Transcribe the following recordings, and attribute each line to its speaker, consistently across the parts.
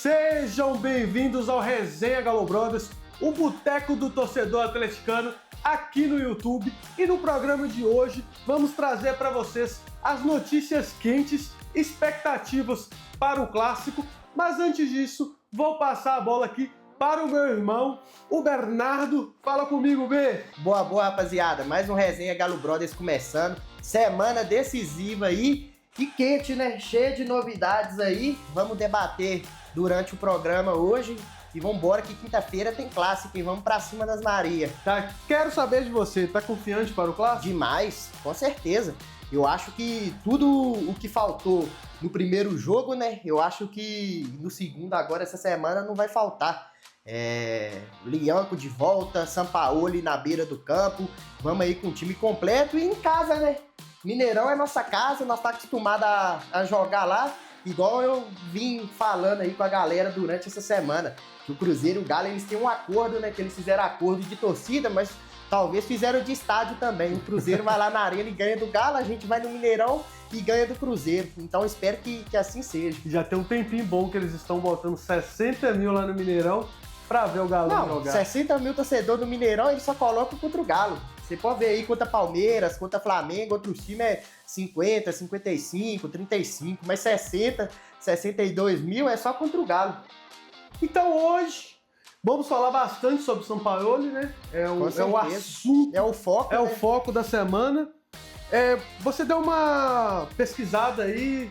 Speaker 1: Sejam bem-vindos ao Resenha Galo Brothers, o boteco do torcedor atleticano aqui no YouTube. E no programa de hoje vamos trazer para vocês as notícias quentes, expectativas para o clássico. Mas antes disso, vou passar a bola aqui para o meu irmão, o Bernardo. Fala comigo, B.
Speaker 2: Boa, rapaziada. Mais um Resenha Galo Brothers começando. Semana decisiva aí e quente, né? Cheia de novidades aí. Vamos debater durante o programa hoje. E vambora que quinta-feira tem clássico e vamos pra cima das Maria.
Speaker 1: Tá, quero saber de você, tá confiante para o clássico?
Speaker 2: Demais, com certeza. Eu acho que tudo o que faltou no primeiro jogo, né? Eu acho que no segundo agora, essa semana, não vai faltar. Lianco de volta, Sampaoli na beira do campo. Vamos aí com o time completo e em casa, né? Mineirão é nossa casa, nós tá acostumado a jogar lá. Igual eu vim falando aí com a galera durante essa semana, que o Cruzeiro e o Galo, eles têm um acordo, né? Que eles fizeram acordo de torcida, mas talvez fizeram de estádio também. O Cruzeiro vai lá na arena e ganha do Galo, a gente vai no Mineirão e ganha do Cruzeiro. Então espero que assim seja.
Speaker 1: Já tem um tempinho bom que eles estão botando 60 mil lá no Mineirão pra ver o Galo jogar.
Speaker 2: 60 mil torcedores no Mineirão, eles só colocam contra o Galo. Você pode ver aí contra Palmeiras, contra Flamengo, outros times é 50, 55, 35, mas 60, 62 mil é só contra o Galo.
Speaker 1: Então hoje vamos falar bastante sobre o Sampaoli, né? É o assunto,
Speaker 2: é o foco,
Speaker 1: é
Speaker 2: né?
Speaker 1: O foco da semana. Você deu uma pesquisada aí,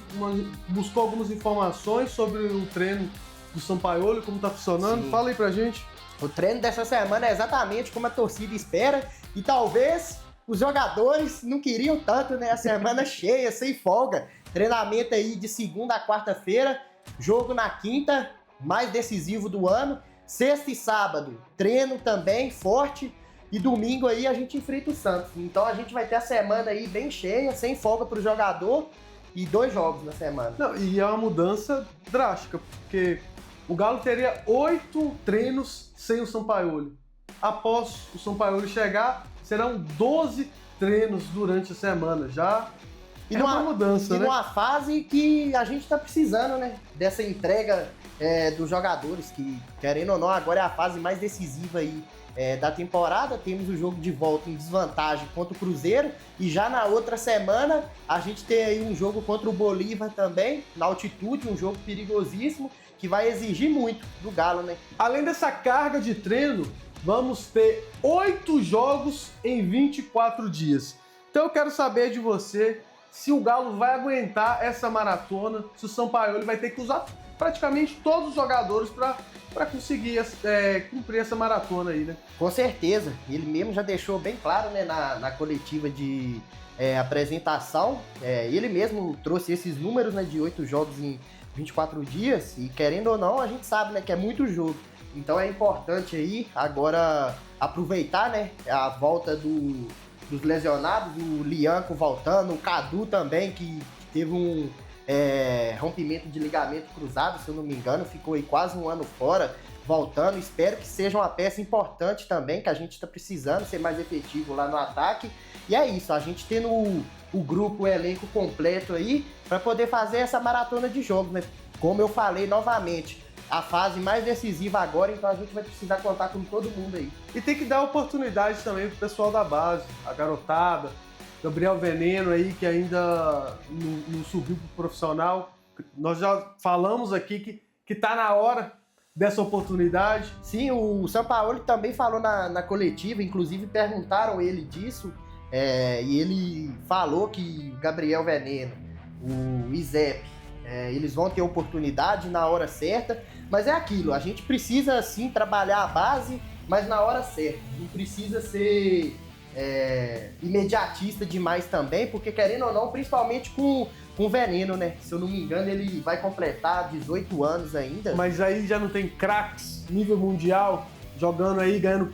Speaker 1: buscou algumas informações sobre o treino do Sampaoli, como tá funcionando. Sim. Fala aí pra gente.
Speaker 2: O treino dessa semana é exatamente como a torcida espera e talvez os jogadores não queriam tanto, né? A semana cheia, sem folga. Treinamento aí de segunda a quarta-feira, jogo na quinta, mais decisivo do ano. Sexta e sábado, treino também forte. E domingo aí a gente enfrenta o Santos. Então a gente vai ter a semana aí bem cheia, sem folga pro jogador e 2 jogos na semana.
Speaker 1: Não, e é uma mudança drástica, porque o Galo teria 8 treinos sem o Sampaoli. Após o Sampaoli chegar, serão 12 treinos durante a semana. Já
Speaker 2: e
Speaker 1: é uma mudança, né?
Speaker 2: E numa fase que a gente tá precisando, né? Dessa entrega dos jogadores, que, querendo ou não, agora é a fase mais decisiva aí da temporada. Temos o jogo de volta em desvantagem contra o Cruzeiro e já na outra semana a gente tem aí um jogo contra o Bolívar também, na altitude, um jogo perigosíssimo, que vai exigir muito do Galo, né?
Speaker 1: Além dessa carga de treino, vamos ter 8 jogos em 24 dias. Então eu quero saber de você se o Galo vai aguentar essa maratona, se o Sampaoli vai ter que usar praticamente todos os jogadores para conseguir cumprir essa maratona aí, né?
Speaker 2: Com certeza. Ele mesmo já deixou bem claro, né, na coletiva de apresentação. Ele mesmo trouxe esses números, né, de 8 jogos em 24 dias, e querendo ou não, a gente sabe, né, que é muito jogo. Então é importante aí agora aproveitar, né, a volta dos lesionados, o Lianco voltando, o Cadu também, que teve um rompimento de ligamento cruzado, se eu não me engano, ficou aí quase um ano fora, voltando. Espero que seja uma peça importante também, que a gente está precisando ser mais efetivo lá no ataque. E é isso, a gente tendo o grupo, o elenco completo aí, para poder fazer essa maratona de jogos, né? Como eu falei novamente, a fase mais decisiva agora, então a gente vai precisar contar com todo mundo aí.
Speaker 1: E tem que dar oportunidade também pro pessoal da base, a garotada, Gabriel Veneno aí, que ainda não subiu pro profissional. Nós já falamos aqui que tá na hora dessa oportunidade.
Speaker 2: Sim, o Sampaoli também falou na coletiva, inclusive perguntaram ele disso, e ele falou que o Gabriel Veneno, o Izep, eles vão ter oportunidade na hora certa, mas é aquilo, a gente precisa sim trabalhar a base, mas na hora certa. Não precisa ser imediatista demais também, porque querendo ou não, principalmente com o Veneno, né? Se eu não me engano, ele vai completar 18 anos ainda.
Speaker 1: Mas aí já não tem craques nível mundial jogando aí, ganhando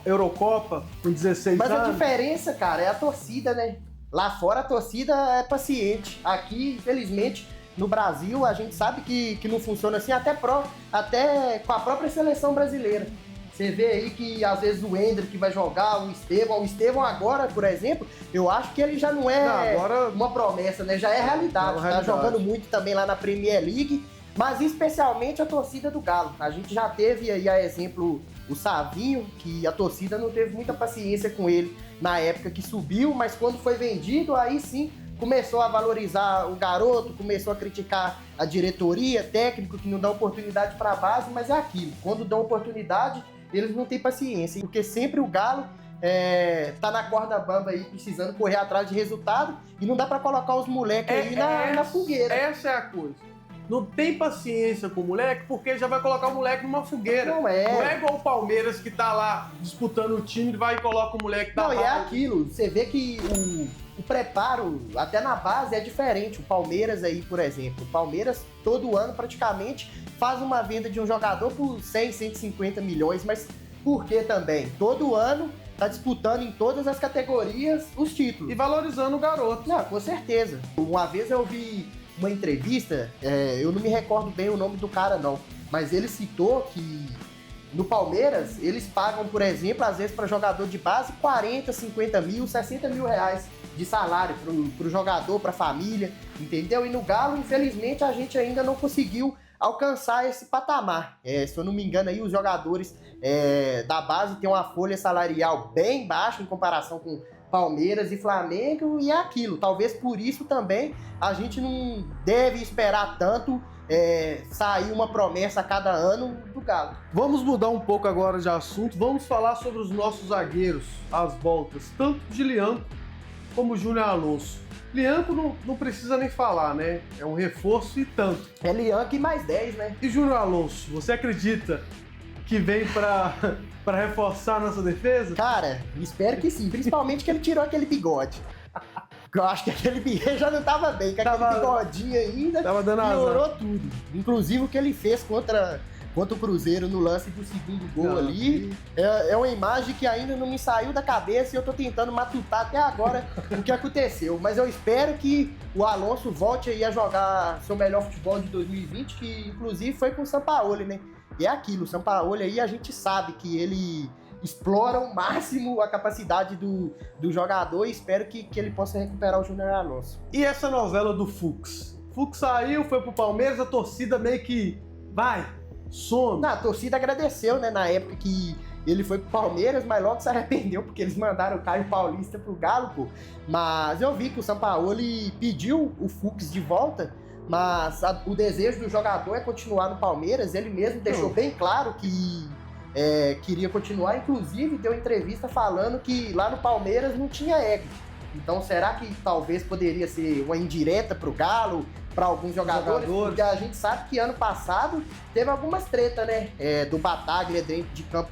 Speaker 1: Eurocopa com 16 anos.
Speaker 2: Mas a diferença, cara, é a torcida, né? Lá fora a torcida é paciente. Aqui, infelizmente, no Brasil, a gente sabe que não funciona assim, até com a própria seleção brasileira. Você vê aí que às vezes o Hendrick vai jogar, o Estevão agora, por exemplo, eu acho que ele já não é uma promessa, né? Já é realidade. Tá jogando muito também lá na Premier League, mas especialmente a torcida do Galo. A gente já teve aí, a exemplo, o Savinho, que a torcida não teve muita paciência com ele na época que subiu, mas quando foi vendido, aí sim começou a valorizar o garoto, começou a criticar a diretoria, técnico que não dá oportunidade para a base, mas é aquilo, quando dão oportunidade, eles não têm paciência, porque sempre o Galo tá na corda bamba aí, precisando correr atrás de resultado, e não dá para colocar os moleques aí na fogueira.
Speaker 1: Essa é a coisa. Não tem paciência com o moleque, porque já vai colocar o moleque numa fogueira.
Speaker 2: Não é
Speaker 1: igual o Palmeiras que tá lá disputando o time, vai e coloca o moleque da
Speaker 2: Não,
Speaker 1: base.
Speaker 2: e é aquilo, você vê que o preparo, até na base, é diferente. O Palmeiras aí, por exemplo, o Palmeiras todo ano praticamente faz uma venda de um jogador por 100, 150 milhões, mas por que também? Todo ano tá disputando em todas as categorias os títulos.
Speaker 1: E valorizando o garoto.
Speaker 2: Não, com certeza. Uma vez eu vi uma entrevista, eu não me recordo bem o nome do cara não, mas ele citou que no Palmeiras eles pagam, por exemplo, às vezes para jogador de base 40, 50 mil, 60 mil reais de salário pro jogador, pra família, entendeu? E no Galo, infelizmente, a gente ainda não conseguiu alcançar esse patamar. Se eu não me engano, aí os jogadores da base têm uma folha salarial bem baixa em comparação com Palmeiras e Flamengo, e é aquilo. Talvez por isso também a gente não deve esperar tanto sair uma promessa a cada ano do Galo.
Speaker 1: Vamos mudar um pouco agora de assunto, vamos falar sobre os nossos zagueiros, as voltas, tanto de Lianco como Júnior Alonso. Lianco não precisa nem falar, né? É um reforço e tanto.
Speaker 2: É Lianco e mais 10, né?
Speaker 1: E Júnior Alonso, você acredita que vem pra reforçar a nossa defesa?
Speaker 2: Cara, espero que sim. Principalmente que ele tirou aquele bigode. Eu acho que aquele bigode já não tava bem, com aquele bigodinho ainda
Speaker 1: tava dando
Speaker 2: piorou
Speaker 1: azar.
Speaker 2: tudo. Inclusive o que ele fez contra o Cruzeiro no lance do segundo gol ali, é uma imagem que ainda não me saiu da cabeça e eu tô tentando matutar até agora o que aconteceu. Mas eu espero que o Alonso volte aí a jogar seu melhor futebol de 2020, que inclusive foi com o Sampaoli, né? E é aquilo, o Sampaoli aí a gente sabe que ele explora ao máximo a capacidade do jogador e espero que ele possa recuperar o Júnior Alonso.
Speaker 1: E essa novela do Fux? Fux saiu, foi pro Palmeiras, a torcida meio que some.
Speaker 2: Não, a torcida agradeceu, né, na época que ele foi pro Palmeiras, mas logo se arrependeu porque eles mandaram o Caio Paulista pro Galo, pô. Mas eu vi que o Sampaoli pediu o Fux de volta, mas o desejo do jogador é continuar no Palmeiras. Ele mesmo deixou bem claro que queria continuar, inclusive deu entrevista falando que lá no Palmeiras não tinha ego. Então será que talvez poderia ser uma indireta pro Galo, para alguns jogadores? Porque a gente sabe que ano passado teve algumas tretas, né? Do Bataglia dentro de campo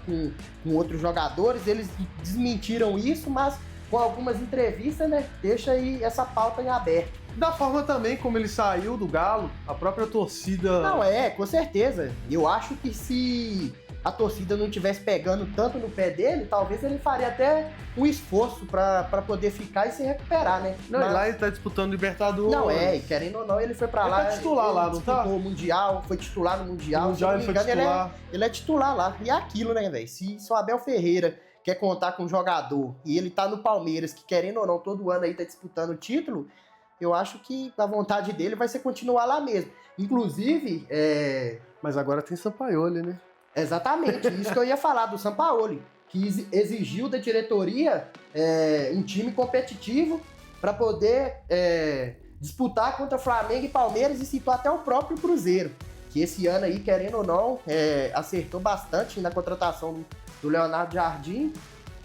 Speaker 2: com outros jogadores, eles desmentiram isso, mas com algumas entrevistas, né? Deixa aí essa pauta em aberto.
Speaker 1: Da forma também como ele saiu do Galo, a própria torcida...
Speaker 2: Não, com certeza. Eu acho que se a torcida não estivesse pegando tanto no pé dele, talvez ele faria até um esforço para poder ficar e se recuperar, né?
Speaker 1: Não, mas... lá ele tá disputando Libertadores.
Speaker 2: Não, querendo ou não, ele foi para lá.
Speaker 1: Ele tá titular lá, não tá?
Speaker 2: Disputou o Mundial, foi titular no Mundial.
Speaker 1: No Mundial ele foi titular.
Speaker 2: Ele é titular lá. E é aquilo, né, velho? Se o Abel Ferreira quer contar com um jogador e ele tá no Palmeiras, que querendo ou não, todo ano aí tá disputando o título, eu acho que a vontade dele vai ser continuar lá mesmo. Inclusive,
Speaker 1: Mas agora tem Sampaoli, né?
Speaker 2: Exatamente, isso que eu ia falar do Sampaoli, que exigiu da diretoria um time competitivo para poder disputar contra Flamengo e Palmeiras, e citou até o próprio Cruzeiro, que esse ano aí, querendo ou não, acertou bastante na contratação do Leonardo Jardim,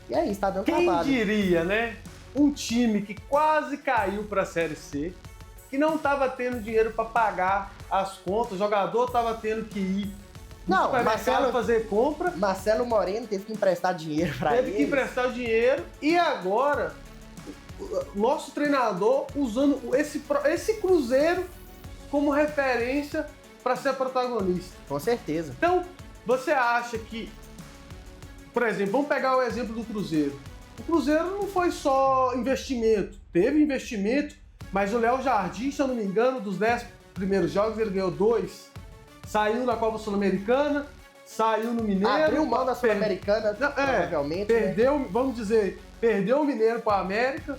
Speaker 2: e é isso, tá dando trabalho.
Speaker 1: Quem diria, né? Um time que quase caiu para a Série C, que não estava tendo dinheiro para pagar as contas, o jogador estava tendo que ir
Speaker 2: Não, Marcelo
Speaker 1: fazer compra.
Speaker 2: Marcelo Moreno teve que emprestar dinheiro para ele.
Speaker 1: Teve que emprestar o dinheiro e agora o nosso treinador usando esse Cruzeiro como referência para ser protagonista.
Speaker 2: Com certeza.
Speaker 1: Então, você acha que, por exemplo, vamos pegar o exemplo do Cruzeiro. O Cruzeiro não foi só investimento, teve investimento, mas o Léo Jardim, se eu não me engano, dos 10 primeiros jogos ele ganhou 2. Saiu na Copa Sul-Americana, saiu no Mineiro.
Speaker 2: Abriu mão da Sul-Americana, provavelmente.
Speaker 1: Perdeu, né? Vamos dizer, perdeu o Mineiro para a América.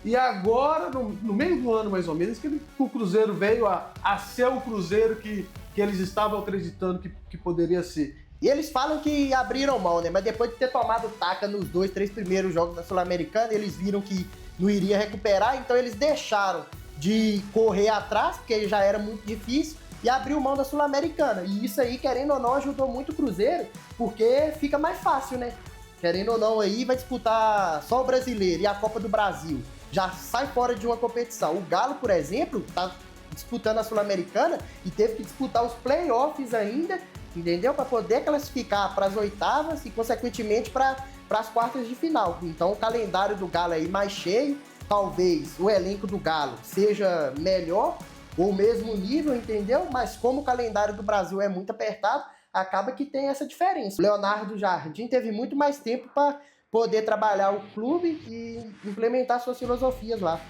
Speaker 1: E agora, no meio do ano mais ou menos, que o Cruzeiro veio a ser o Cruzeiro que eles estavam acreditando que poderia ser.
Speaker 2: E eles falam que abriram mão, né? Mas depois de ter tomado taca nos 2, 3 primeiros jogos da Sul-Americana, eles viram que não iria recuperar, então eles deixaram de correr atrás, porque já era muito difícil, e abriu mão da Sul-Americana. E isso aí, querendo ou não, ajudou muito o Cruzeiro, porque fica mais fácil, né? Querendo ou não, aí vai disputar só o Brasileiro e a Copa do Brasil. Já sai fora de uma competição. O Galo, por exemplo, tá disputando a Sul-Americana e teve que disputar os playoffs ainda, entendeu? Para poder classificar para as oitavas e, consequentemente, para as quartas de final. Então, o calendário do Galo aí mais cheio, talvez o elenco do Galo seja melhor ou mesmo nível, entendeu? Mas como o calendário do Brasil é muito apertado, acaba que tem essa diferença. O Leonardo Jardim teve muito mais tempo para poder trabalhar o clube e implementar suas filosofias lá.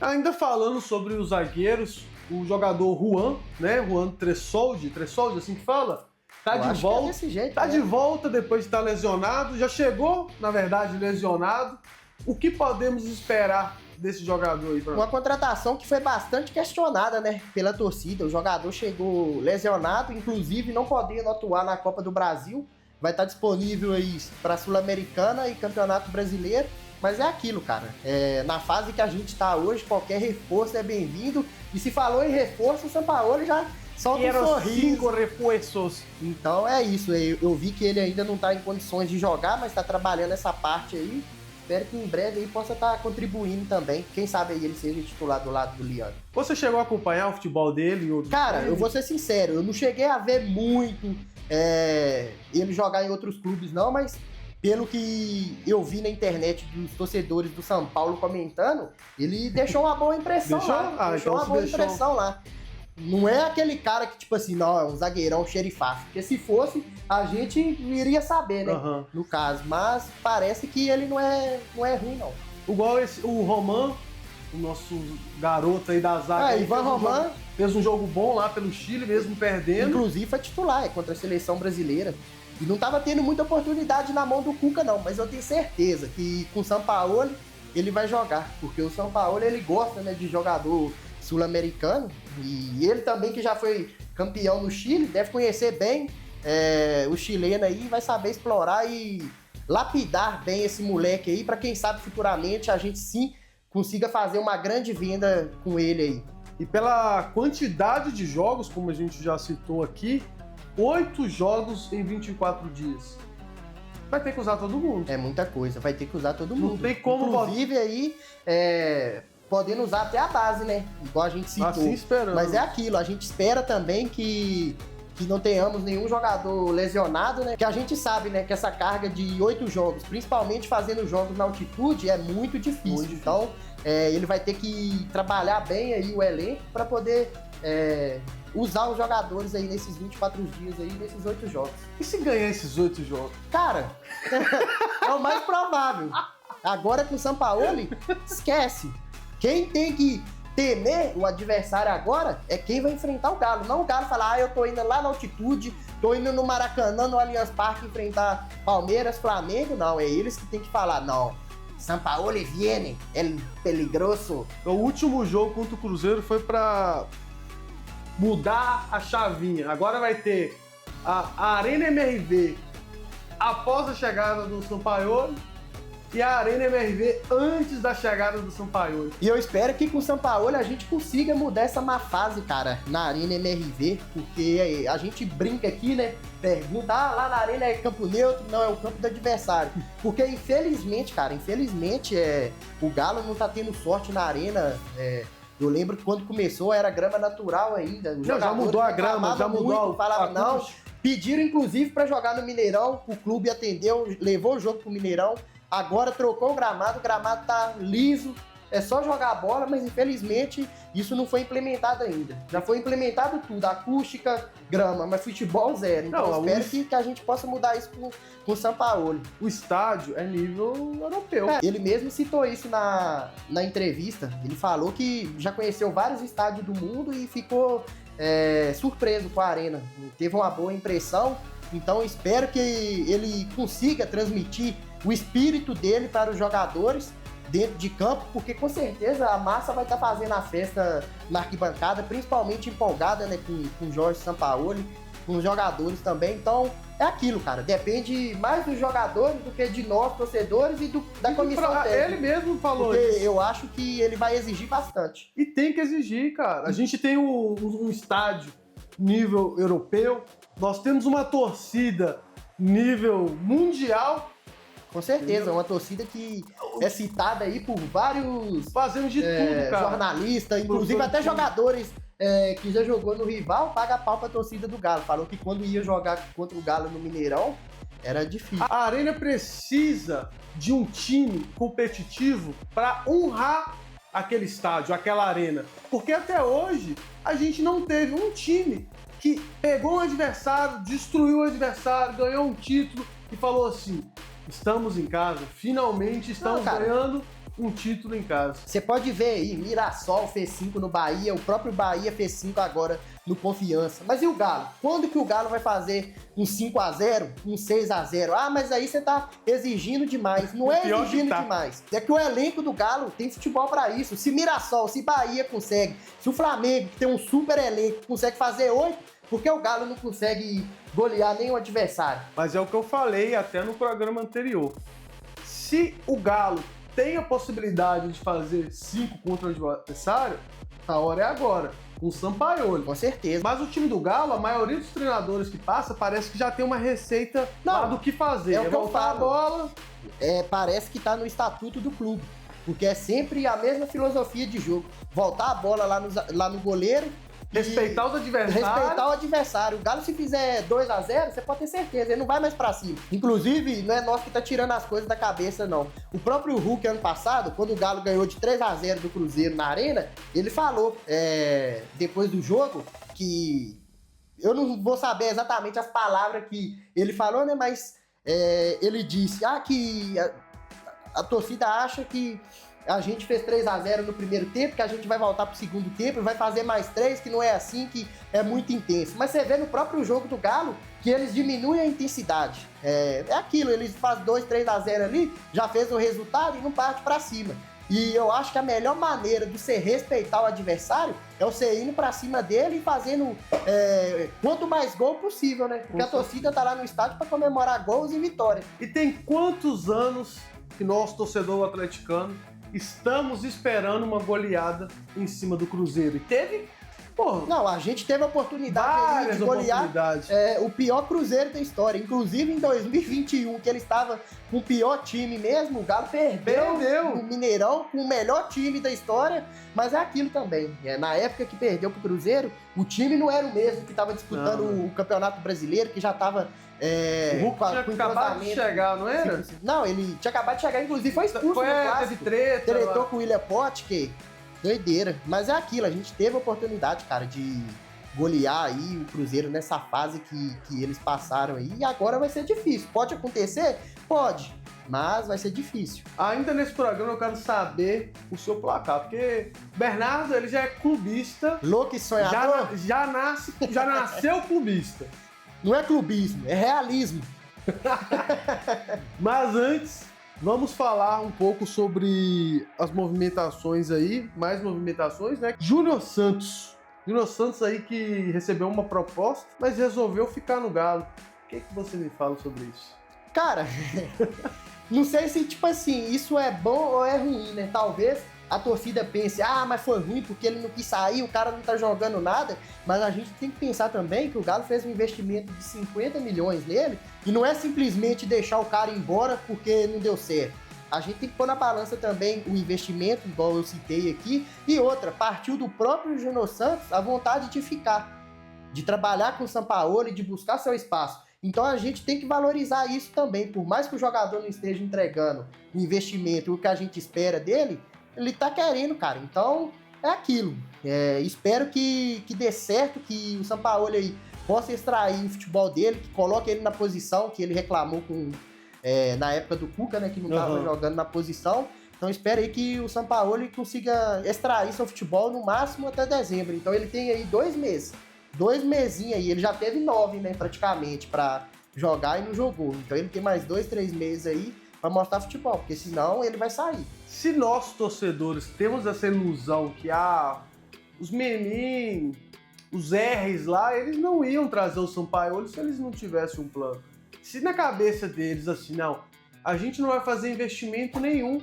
Speaker 1: Ainda falando sobre os zagueiros, o jogador Juan, né? Juan Tressoldi, assim que fala? Tá de volta.
Speaker 2: Desse jeito,
Speaker 1: tá
Speaker 2: né?
Speaker 1: de volta depois de estar lesionado. Já chegou, na verdade, lesionado. O que podemos esperar desse jogador aí?
Speaker 2: Uma contratação que foi bastante questionada, né? Pela torcida. O jogador chegou lesionado, inclusive não podendo atuar na Copa do Brasil. Vai estar disponível aí para Sul-Americana e Campeonato Brasileiro. Mas é aquilo, cara. Na fase que a gente está hoje, qualquer reforço é bem-vindo. E se falou em reforço, o Sampaoli já solta um sorriso.
Speaker 1: 5 reforços.
Speaker 2: Então é isso. Eu vi que ele ainda não está em condições de jogar, mas está trabalhando essa parte aí. Espero que em breve aí possa estar contribuindo também. Quem sabe aí ele seja titular do lado do Liano.
Speaker 1: Você chegou a acompanhar o futebol dele?
Speaker 2: Cara, eu vou ser sincero. Eu não cheguei a ver muito ele jogar em outros clubes não, mas pelo que eu vi na internet dos torcedores do São Paulo comentando, ele deixou uma boa impressão lá. Deixou uma boa impressão lá. Não é aquele cara que, tipo assim, não, é um zagueirão xerifaço. Porque se fosse, a gente iria saber, né?
Speaker 1: Uhum.
Speaker 2: No caso. Mas parece que ele não é ruim, não.
Speaker 1: Igual o Roman, o nosso garoto aí da zaga.
Speaker 2: Ivan Roman
Speaker 1: fez um jogo bom lá pelo Chile, mesmo perdendo.
Speaker 2: Inclusive foi titular, contra a seleção brasileira. E não tava tendo muita oportunidade na mão do Cuca, não. Mas eu tenho certeza que com o Sampaoli ele vai jogar. Porque o Sampaoli, ele gosta, né, de jogador sul-americano. E ele também, que já foi campeão no Chile, deve conhecer bem o chileno aí, vai saber explorar e lapidar bem esse moleque aí, para quem sabe futuramente a gente sim consiga fazer uma grande venda com ele aí.
Speaker 1: E pela quantidade de jogos, como a gente já citou aqui, 8 jogos em 24 dias. Vai ter que usar todo mundo.
Speaker 2: É muita coisa, vai ter que usar todo mundo.
Speaker 1: Não tem como...
Speaker 2: Inclusive aí, podendo usar até a base, né? Igual a gente citou.
Speaker 1: Assim esperando.
Speaker 2: Mas é aquilo, a gente espera também que não tenhamos nenhum jogador lesionado, né? Que a gente sabe, né, que essa carga de 8 jogos, principalmente fazendo jogos na altitude, é muito difícil. Então, ele vai ter que trabalhar bem aí o elenco para poder usar os jogadores aí nesses 24 dias aí, nesses 8 jogos.
Speaker 1: E se ganhar esses 8 jogos?
Speaker 2: Cara, é o mais provável. Agora com o Sampaoli, esquece. Quem tem que temer o adversário agora é quem vai enfrentar o Galo. Não o Galo falar, eu tô indo lá na altitude, tô indo no Maracanã, no Allianz Parque enfrentar Palmeiras, Flamengo. Não, é eles que tem que falar, não. Sampaoli viene, el peligroso.
Speaker 1: O último jogo contra o Cruzeiro foi pra mudar a chavinha. Agora vai ter a Arena MRV após a chegada do Sampaoli e a Arena MRV antes da chegada do Sampaoli.
Speaker 2: E eu espero que com o Sampaoli a gente consiga mudar essa má fase, cara, na Arena MRV, porque a gente brinca aqui, né? Pergunta, lá na Arena é campo neutro, não, é o campo do adversário. Porque infelizmente, cara, o Galo não tá tendo sorte na Arena. Eu lembro que quando começou era grama natural ainda.
Speaker 1: Já mudou a grama, já mudou.
Speaker 2: Falava, não. Pediram inclusive pra jogar no Mineirão, o clube atendeu, levou o jogo pro Mineirão. Agora trocou o gramado tá liso, é só jogar a bola, mas infelizmente isso não foi implementado ainda. Já foi implementado tudo, acústica, grama, mas futebol zero. Então espero que a gente possa mudar isso com o Sampaoli.
Speaker 1: O estádio é nível europeu.
Speaker 2: Ele mesmo citou isso na entrevista, ele falou que já conheceu vários estádios do mundo e ficou surpreso com a Arena. Teve uma boa impressão, então espero que ele consiga transmitir o espírito dele para os jogadores dentro de campo, porque com certeza a massa vai estar fazendo a festa na arquibancada, principalmente empolgada, né, com o Jorge Sampaoli, com os jogadores também. Então, é aquilo, cara. Depende mais dos jogadores do que de nós, torcedores, e da comissão técnica.
Speaker 1: Ele mesmo falou
Speaker 2: porque
Speaker 1: isso.
Speaker 2: Eu acho que ele vai exigir bastante.
Speaker 1: E tem que exigir, cara. A gente tem um estádio nível europeu, nós temos uma torcida nível mundial.
Speaker 2: Com certeza, uma torcida que é citada aí por vários
Speaker 1: fazendo de tudo, cara.
Speaker 2: Jornalistas, inclusive até jogadores que já jogou no rival, paga pau pra torcida do Galo. Falou que quando ia jogar contra o Galo no Mineirão, era difícil.
Speaker 1: A Arena precisa de um time competitivo para honrar aquele estádio, aquela arena. Porque até hoje a gente não teve um time que pegou um adversário, destruiu o adversário, ganhou um título e falou assim: estamos em casa, finalmente estamos ganhando um título em casa.
Speaker 2: Você pode ver aí, Mirassol fez 5 no Bahia, o próprio Bahia fez 5 agora no Confiança. Mas e o Galo? Quando que o Galo vai fazer um 5-0, um 6-0? Ah, mas aí você tá exigindo demais. Não é exigindo demais. É que o elenco do Galo tem futebol pra isso. Se Mirassol, se Bahia consegue, se o Flamengo, que tem um super elenco, consegue fazer 8, por que o Galo não consegue golear nenhum adversário?
Speaker 1: Mas é o que eu falei até no programa anterior. Se o Galo tem a possibilidade de fazer 5 contra o adversário, a hora é agora, com o Sampaoli.
Speaker 2: Com certeza.
Speaker 1: Mas o time do Galo, a maioria dos treinadores que passa, parece que já tem uma receita lá do que fazer.
Speaker 2: É o que eu falo.
Speaker 1: A bola.
Speaker 2: Parece que tá no estatuto do clube, porque é sempre a mesma filosofia de jogo. Voltar a bola lá no goleiro,
Speaker 1: respeitar os adversários.
Speaker 2: Respeitar o adversário. O Galo, se fizer 2-0, você pode ter certeza, ele não vai mais pra cima. Inclusive, não é nós que tá tirando as coisas da cabeça, não. O próprio Hulk, ano passado, quando o Galo ganhou de 3-0 do Cruzeiro na Arena, ele falou, depois do jogo, que eu não vou saber exatamente as palavras que ele falou, né, mas ele disse, que a torcida acha que a gente fez 3-0 no primeiro tempo, que a gente vai voltar pro segundo tempo e vai fazer mais 3, que não é assim, que é muito intenso. Mas você vê no próprio jogo do Galo que eles diminuem a intensidade. É aquilo, eles fazem 2-3-0 ali, já fez o resultado e não parte pra cima. E eu acho que a melhor maneira de você respeitar o adversário é você indo pra cima dele e fazendo quanto mais gol possível, né? Porque a torcida tá lá no estádio pra comemorar gols e vitórias.
Speaker 1: E tem quantos anos que nós, torcedor atleticano, estamos esperando uma goleada em cima do Cruzeiro? E teve, porra,
Speaker 2: não, a gente teve a oportunidade de golear o pior Cruzeiro da história. Inclusive em 2021, que ele estava com o pior time mesmo, o Galo perdeu no Mineirão com o melhor time da história. Mas é aquilo também. Na época que perdeu pro Cruzeiro, o time não era o mesmo que estava disputando o Campeonato Brasileiro, que já estava
Speaker 1: o Hulk tinha acabado de chegar, não era?
Speaker 2: Não, ele tinha acabado de chegar, inclusive foi expulso no clássico. Tretou com o William Potker. Doideira. Mas é aquilo, a gente teve a oportunidade, cara, de golear aí o Cruzeiro nessa fase que eles passaram aí. E agora vai ser difícil. Pode acontecer? Pode. Mas vai ser difícil.
Speaker 1: Ainda nesse programa eu quero saber o seu placar, porque Bernardo, ele já é clubista.
Speaker 2: Louco e sonhador?
Speaker 1: Já nasceu clubista.
Speaker 2: Não é clubismo, é realismo. Mas antes, vamos falar um pouco sobre as movimentações aí, mais movimentações, né? Júnior Santos aí que recebeu uma proposta, mas resolveu ficar no Galo. O que você me fala sobre isso? Cara, não sei se, tipo assim, isso é bom ou é ruim, né? Talvez a torcida pense, mas foi ruim porque ele não quis sair, o cara não tá jogando nada. Mas a gente tem que pensar também que o Galo fez um investimento de 50 milhões nele e não é simplesmente deixar o cara embora porque não deu certo. A gente tem que pôr na balança também o investimento, igual eu citei aqui, e outra, partiu do próprio Júnior Santos a vontade de ficar, de trabalhar com o Sampaoli, de buscar seu espaço. Então a gente tem que valorizar isso também, por mais que o jogador não esteja entregando o investimento e o que a gente espera dele, ele tá querendo, cara. Então é aquilo. Espero que dê certo, que o Sampaoli aí possa extrair o futebol dele, que coloque ele na posição que ele reclamou na época do Cuca, né, que não estava jogando na posição. Então espero aí que o Sampaoli consiga extrair seu futebol no máximo até dezembro. Então ele tem aí 2 meses. 2 mesinhos aí. Ele já teve 9, né, praticamente, para jogar e não jogou. Então ele tem mais 2, 3 meses aí pra mostrar futebol, porque senão ele vai sair.
Speaker 1: Se nós, torcedores, temos essa ilusão que os meninos, os R's lá, eles não iam trazer o Sampaoli se eles não tivessem um plano. Se na cabeça deles, assim, não, a gente não vai fazer investimento nenhum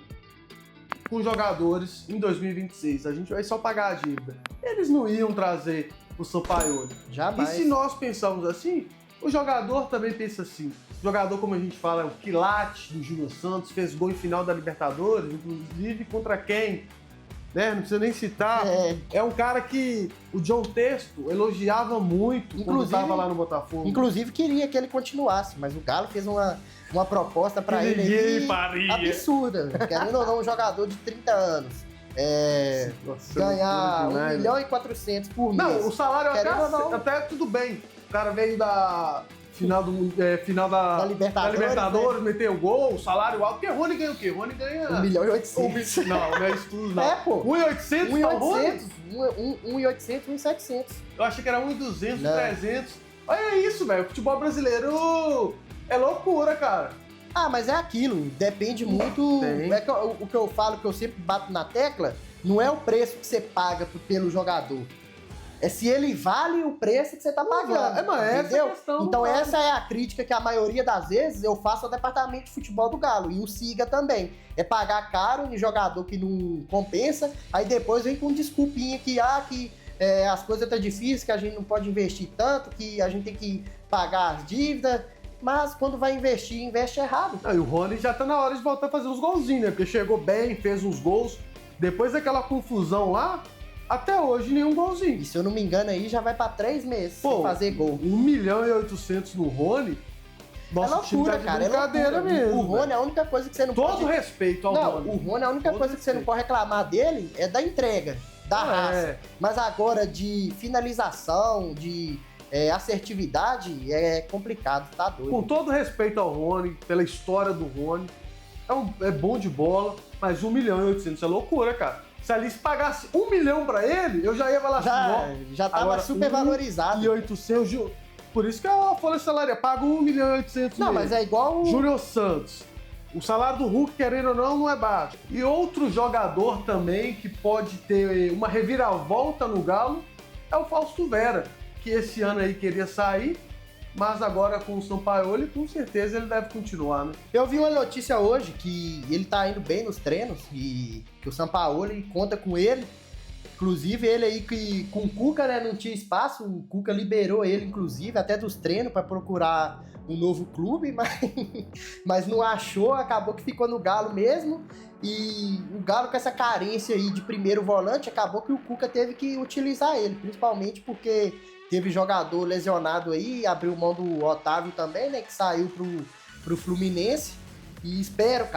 Speaker 1: com jogadores em 2026, a gente vai só pagar a dívida. Eles não iam trazer o Sampaoli.
Speaker 2: Jamais.
Speaker 1: E se nós pensamos assim, o jogador também pensa assim. O jogador, como a gente fala, é o quilate do Júnior Santos, fez gol em final da Libertadores, inclusive contra quem? Né? Não precisa nem citar. É um cara que o John Testo elogiava muito quando estava lá no Botafogo.
Speaker 2: Inclusive queria que ele continuasse, mas o Galo fez uma proposta para ele aí absurda. Querendo ou não, um jogador de 30 anos. Ganhar 1 milhão e 400 por mês.
Speaker 1: Não, o salário até tudo bem. O cara veio da final da Libertadores, meteu gol, salário alto. Porque Rony ganha o quê? Rony ganha
Speaker 2: 1 milhão e 800.
Speaker 1: Não é isso tudo, não.
Speaker 2: Pô.
Speaker 1: 1.800 para o Rony?
Speaker 2: 1.800, 1.700.
Speaker 1: Eu achei que era 1.200, 300. Olha isso, velho. O futebol brasileiro é loucura, cara.
Speaker 2: Ah, mas é aquilo, depende muito. O que eu falo, que eu sempre bato na tecla, não é o preço que você paga pelo jogador. É se ele vale o preço que você tá pagando.
Speaker 1: Mas
Speaker 2: entendeu?
Speaker 1: Essa questão,
Speaker 2: então essa é a crítica que a maioria das vezes eu faço ao departamento de futebol do Galo. E o Siga também. É pagar caro em jogador que não compensa, aí depois vem com desculpinha que as coisas tá difíceis, que a gente não pode investir tanto, que a gente tem que pagar as dívidas. Mas quando vai investir, investe errado.
Speaker 1: E o Rony já tá na hora de voltar a fazer uns golzinhos, né? Porque chegou bem, fez uns gols. Depois daquela confusão lá, até hoje nenhum golzinho.
Speaker 2: E se eu não me engano aí, já vai pra 3 meses sem fazer gol.
Speaker 1: 1 milhão e 800 no Rony? Nossa,
Speaker 2: loucura,
Speaker 1: time tá de brincadeira mesmo.
Speaker 2: O Rony, a única coisa que você não pode...
Speaker 1: Todo respeito ao Rony.
Speaker 2: O Rony, a única coisa que você não pode reclamar dele é da entrega, da raça. Mas agora, de finalização, de assertividade, é complicado, tá doido.
Speaker 1: Com todo respeito ao Rony, pela história do Rony, é bom de bola, mas 1 milhão e 800 é loucura, cara. Se ali se pagasse 1 milhão pra ele, eu já ia falar assim,
Speaker 2: já tava super valorizado.
Speaker 1: E 800, por isso que a folha salarial paga 1 milhão e 800
Speaker 2: Não,
Speaker 1: mesmo.
Speaker 2: mas é igual
Speaker 1: Júnior Santos. O salário do Hulk, querendo ou não é baixo. E outro jogador também que pode ter uma reviravolta no Galo é o Fausto Vera, que esse ano aí queria sair, mas agora com o Sampaoli, com certeza ele deve continuar, né?
Speaker 2: Eu vi uma notícia hoje que ele tá indo bem nos treinos e que o Sampaoli conta com ele. Inclusive, ele aí que com o Cuca, né, não tinha espaço, o Cuca liberou ele, inclusive, até dos treinos para procurar um novo clube, mas não achou, acabou que ficou no Galo mesmo. E o Galo, com essa carência aí de primeiro volante, acabou que o Cuca teve que utilizar ele, principalmente porque teve jogador lesionado aí, abriu mão do Otávio também, né, que saiu pro Fluminense. E espero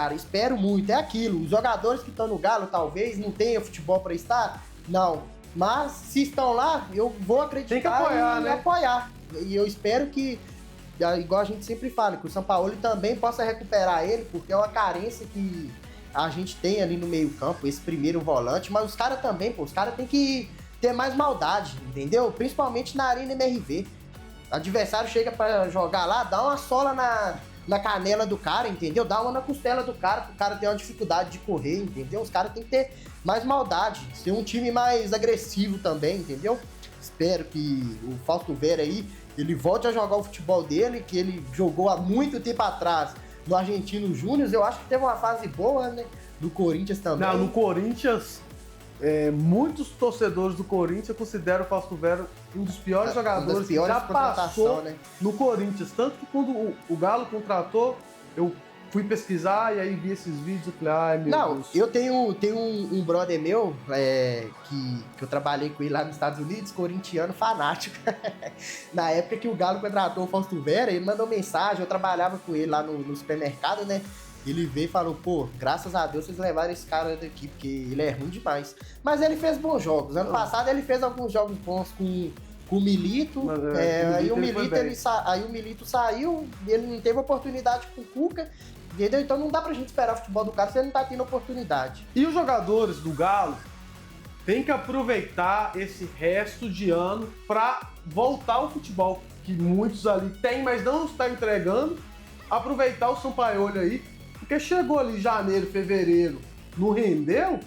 Speaker 2: muito, é aquilo. Os jogadores que estão no Galo talvez não tenham futebol para estar, não. Mas se estão lá, eu vou acreditar.
Speaker 1: Tem que apoiar,
Speaker 2: e apoiar. E eu espero que, igual a gente sempre fala, que o Sampaoli também possa recuperar ele, porque é uma carência que a gente tem ali no meio campo, esse primeiro volante. Mas os caras também, os caras têm que ter mais maldade, entendeu? Principalmente na Arena MRV. O adversário chega para jogar lá, dá uma sola na canela do cara, entendeu? Dá uma na costela do cara, pro cara ter uma dificuldade de correr, entendeu? Os caras têm que ter mais maldade, ser um time mais agressivo também, entendeu? Espero que o Fausto Vera aí, ele volte a jogar o futebol dele, que ele jogou há muito tempo atrás no Argentino Júnior. Eu acho que teve uma fase boa, né? Do Corinthians também.
Speaker 1: Não, no Corinthians, muitos torcedores do Corinthians consideram o Fausto Vera um dos piores jogadores que já passou, né, no Corinthians. Tanto que quando o Galo contratou, eu fui pesquisar e aí vi esses vídeos e falei, ai meu Deus.
Speaker 2: Eu tenho um brother meu que eu trabalhei com ele lá nos Estados Unidos, corintiano fanático. Na época que o Galo contratou o Fausto Vera, ele mandou mensagem, eu trabalhava com ele lá no supermercado, né? Ele veio e falou, pô, graças a Deus vocês levaram esse cara daqui, porque ele é ruim demais. Mas ele fez bons jogos. Ano passado ele fez alguns jogos bons com o Milito. Aí o Milito saiu, ele não teve oportunidade com o Cuca, entendeu? Então não dá pra gente esperar o futebol do cara se ele não tá tendo oportunidade.
Speaker 1: E os jogadores do Galo têm que aproveitar esse resto de ano pra voltar ao futebol, que muitos ali têm, mas não está entregando. Aproveitar o Sampaoli aí, porque Porque chegou ali janeiro, fevereiro, não rendeu,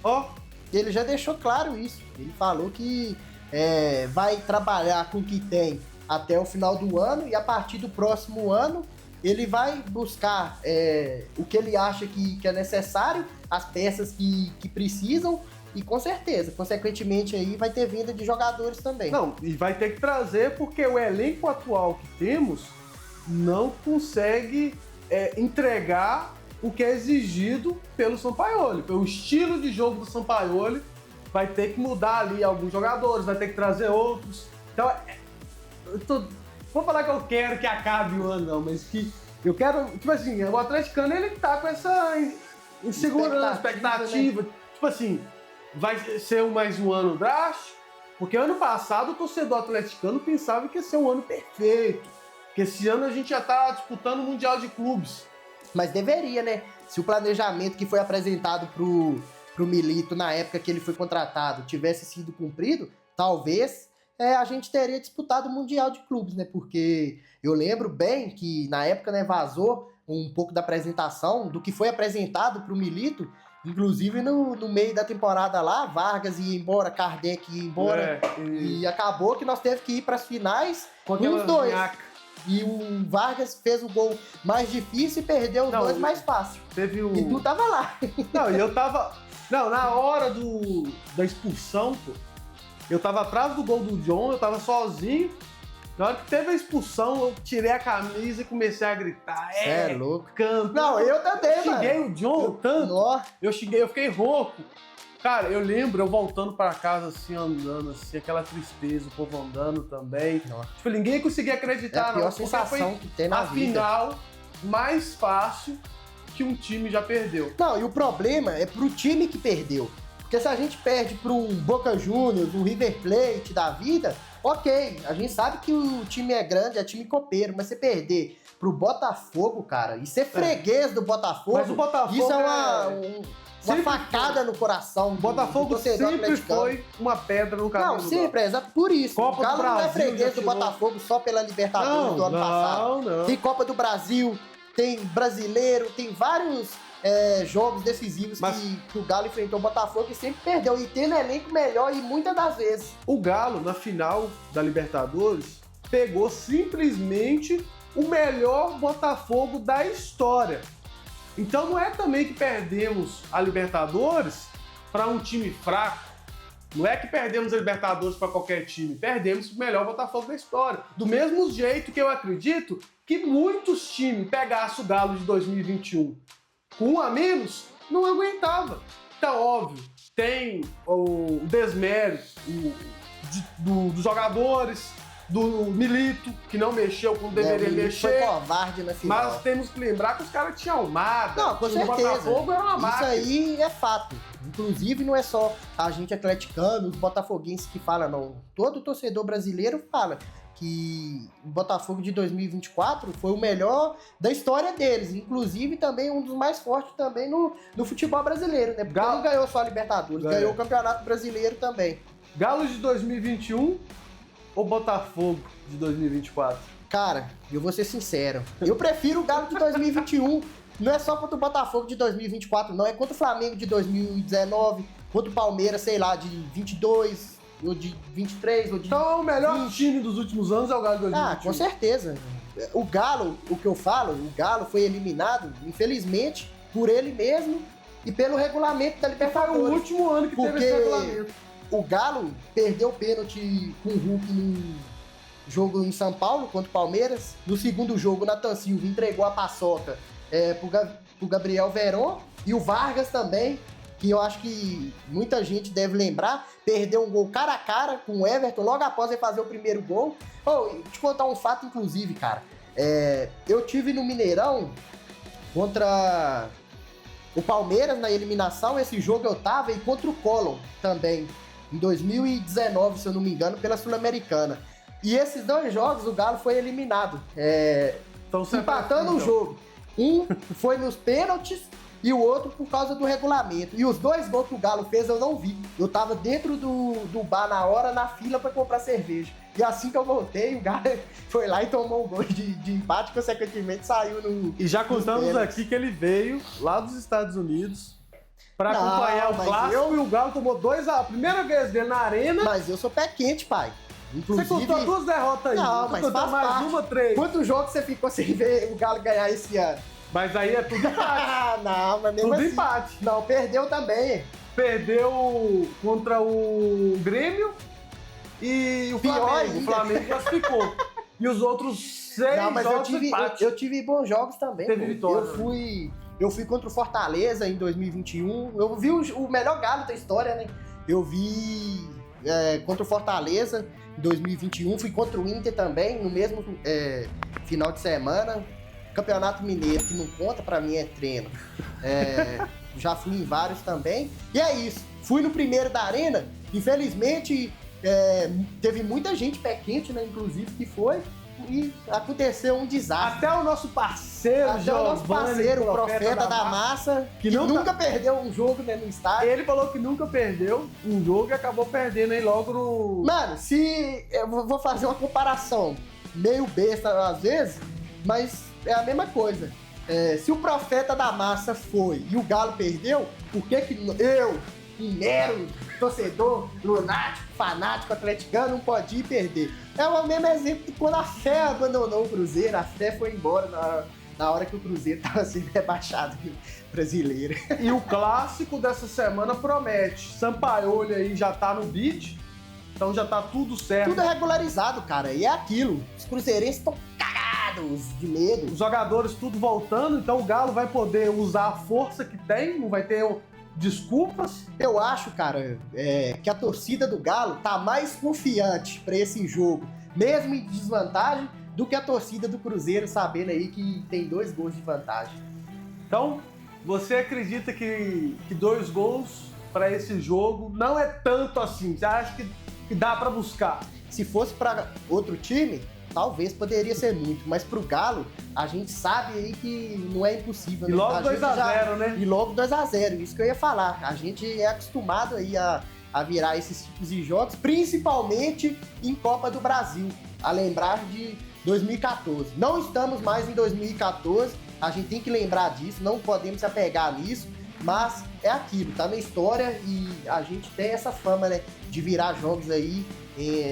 Speaker 1: ó.
Speaker 2: Ele já deixou claro isso. Ele falou que vai trabalhar com o que tem até o final do ano e a partir do próximo ano ele vai buscar o que ele acha que é necessário, as peças que precisam e com certeza, consequentemente aí vai ter vinda de jogadores também.
Speaker 1: Não, e vai ter que trazer porque o elenco atual que temos não consegue entregar o que é exigido pelo Sampaoli. Pelo estilo de jogo do Sampaoli, vai ter que mudar ali alguns jogadores, vai ter que trazer outros. Então, vou falar que eu quero que acabe o ano, não, mas que eu quero, tipo assim, o atleticano ele tá com essa insegurança, expectativa, né? Tipo assim, vai ser mais um ano drástico, porque ano passado o torcedor atleticano pensava que ia ser um ano perfeito, que esse ano a gente já tá disputando o Mundial de Clubes.
Speaker 2: Mas deveria, né? Se o planejamento que foi apresentado pro Milito na época que ele foi contratado tivesse sido cumprido, talvez a gente teria disputado o Mundial de Clubes, né? Porque eu lembro bem que na época, né, vazou um pouco da apresentação do que foi apresentado pro Milito, inclusive no meio da temporada lá, Vargas ia embora, Kardec ia embora, e acabou que nós teve que ir para as finais com os dois. E o Vargas fez o gol mais difícil e perdeu os dois mais fácil. E tu tava lá.
Speaker 1: Não, e eu tava... Não, na hora da expulsão, pô, eu tava atrás do gol do John, eu tava sozinho. Na hora que teve a expulsão, eu tirei a camisa e comecei a gritar.
Speaker 2: É louco.
Speaker 1: Canto.
Speaker 2: Não, eu também, mano.
Speaker 1: Xinguei o John tanto. Eu fiquei rouco. Cara, eu lembro eu voltando pra casa, assim, andando, assim, aquela tristeza, o povo andando também.
Speaker 2: Nossa.
Speaker 1: Tipo, ninguém conseguia acreditar,
Speaker 2: a pior sensação que tem na vida.
Speaker 1: A final mais fácil que um time já perdeu.
Speaker 2: Não, e o problema é pro time que perdeu. Porque se a gente perde pra um Boca Juniors, um River Plate da vida, ok, a gente sabe que o time é grande, é time copeiro, mas você perder pro Botafogo, cara, e ser freguês do Botafogo,
Speaker 1: mas o Botafogo
Speaker 2: isso é uma facada no coração.
Speaker 1: O Botafogo sempre foi uma pedra no caminho.
Speaker 2: Não, sempre, é exato por isso.
Speaker 1: Copa
Speaker 2: o Galo
Speaker 1: do Brasil,
Speaker 2: não é freguês do Botafogo só pela Libertadores do ano passado.
Speaker 1: Não.
Speaker 2: Tem Copa do Brasil, tem Brasileiro, tem vários jogos decisivos que o Galo enfrentou o Botafogo e sempre perdeu. E tendo elenco melhor e muitas das vezes.
Speaker 1: O Galo, na final da Libertadores, pegou simplesmente o melhor Botafogo da história. Então não é também que perdemos a Libertadores para um time fraco. Não é que perdemos a Libertadores para qualquer time. Perdemos o melhor Botafogo da história. Do mesmo jeito que eu acredito que muitos times pegassem o Galo de 2021 com um a menos, não aguentava. Então, óbvio, tem o desmérito dos jogadores, do Milito, que não mexeu quando deveria mexer.
Speaker 2: Foi covarde na final.
Speaker 1: Mas temos que lembrar que os caras tinham Almada.
Speaker 2: Não, com certeza.
Speaker 1: O Botafogo era uma máquina.
Speaker 2: Isso aí é fato. Inclusive, não é só a gente atleticano, os botafoguenses que falam, não. Todo torcedor brasileiro fala que o Botafogo de 2024 foi o melhor da história deles. Inclusive, também um dos mais fortes também no futebol brasileiro, né? Porque não ganhou só a Libertadores, ganhou o Campeonato Brasileiro também.
Speaker 1: Galo de 2021 ou Botafogo de 2024?
Speaker 2: Cara, eu vou ser sincero. Eu prefiro o Galo de 2021. Não é só contra o Botafogo de 2024, não. É contra o Flamengo de 2019, contra o Palmeiras, sei lá, de 22, ou de 23, ou de...
Speaker 1: Então, o melhor time dos últimos anos é o Galo de 2021.
Speaker 2: Ah, com certeza. O Galo, o que eu falo, o Galo foi eliminado, infelizmente, por ele mesmo e pelo regulamento da Libertadores.
Speaker 1: Foi o último ano que teve esse regulamento.
Speaker 2: O Galo perdeu o pênalti com o Hulk no jogo em São Paulo contra o Palmeiras. No segundo jogo, o Nathan Silva entregou a paçoca pro Gabriel Veron. E o Vargas também, que eu acho que muita gente deve lembrar, perdeu um gol cara a cara com o Everton logo após ele fazer o primeiro gol. Vou te contar um fato, inclusive, cara. Eu tive no Mineirão contra o Palmeiras na eliminação. Esse jogo eu tava, e contra o Colón também, em 2019, se eu não me engano, pela Sul-Americana. E esses dois jogos o Galo foi eliminado,
Speaker 1: então,
Speaker 2: empatando o jogo. Um foi nos pênaltis e o outro por causa do regulamento. E os 2 gols que o Galo fez eu não vi. Eu tava dentro do bar na hora, na fila pra comprar cerveja. E assim que eu voltei, o Galo foi lá e tomou um gol de empate, consequentemente saiu no...
Speaker 1: E já contamos aqui que ele veio lá dos Estados Unidos pra acompanhar o clássico e o Galo tomou 2-1. A primeira vez dele na arena.
Speaker 2: Mas eu sou pé quente, pai. Inclusive...
Speaker 1: Você contou 2 derrotas aí.
Speaker 2: Não, mas faz
Speaker 1: mais
Speaker 2: parte.
Speaker 1: uma, 3.
Speaker 2: Quantos jogos você ficou sem ver o Galo ganhar esse ano?
Speaker 1: Mas aí é tudo empate.
Speaker 2: Não, mas mesmo
Speaker 1: tudo
Speaker 2: assim.
Speaker 1: empate.
Speaker 2: Não, perdeu também.
Speaker 1: Perdeu contra o Grêmio e o Flamengo. O Flamengo classificou. E os outros 6
Speaker 2: não, mas
Speaker 1: jogos empate.
Speaker 2: eu tive bons jogos também.
Speaker 1: Teve vitória.
Speaker 2: Eu fui contra o Fortaleza em 2021. Eu vi o melhor Galo da história, né? Eu vi contra o Fortaleza em 2021. Fui contra o Inter também, no mesmo final de semana. Campeonato Mineiro, que não conta, pra mim é treino. Já fui em vários também. E é isso. Fui no primeiro da Arena. Infelizmente, teve muita gente pé quente, né? Inclusive, que foi. E aconteceu um desastre.
Speaker 1: Até o nosso parceiro,
Speaker 2: o Profeta da Massa, que nunca perdeu um jogo, né, no estádio.
Speaker 1: Ele falou que nunca perdeu um jogo e acabou perdendo aí logo no...
Speaker 2: Mano, se... Eu vou fazer uma comparação meio besta às vezes, mas é a mesma coisa. Se o Profeta da Massa foi e o Galo perdeu, por que eu, um mero torcedor, lunático, fanático, atleticano, não pode ir perder? É o mesmo exemplo de quando a Fé abandonou o Cruzeiro, a Fé foi embora na hora que o Cruzeiro estava sendo rebaixado brasileiro.
Speaker 1: E o clássico dessa semana promete. Sampaoli aí já tá no beat, então já tá tudo certo.
Speaker 2: Tudo é regularizado, cara, e é aquilo. Os cruzeirenses estão cagados de medo.
Speaker 1: Os jogadores tudo voltando, então o Galo vai poder usar a força que tem, não vai ter desculpas.
Speaker 2: Eu acho, cara, que a torcida do Galo tá mais confiante pra esse jogo, mesmo em desvantagem, do que a torcida do Cruzeiro, sabendo aí que tem 2 gols de vantagem.
Speaker 1: Então, você acredita que 2 gols pra esse jogo não é tanto assim? Você acha que dá pra buscar?
Speaker 2: Se fosse pra outro time, talvez poderia ser muito, mas pro Galo, a gente sabe aí que não é impossível.
Speaker 1: E
Speaker 2: né?
Speaker 1: logo 2-0, né?
Speaker 2: E logo 2-0, isso que eu ia falar. A gente é acostumado aí a virar esses tipos de jogos, principalmente em Copa do Brasil, a lembrar de 2014. Não estamos mais em 2014, a gente tem que lembrar disso, não podemos se apegar nisso, mas é aquilo, tá na história e a gente tem essa fama, né, de virar jogos aí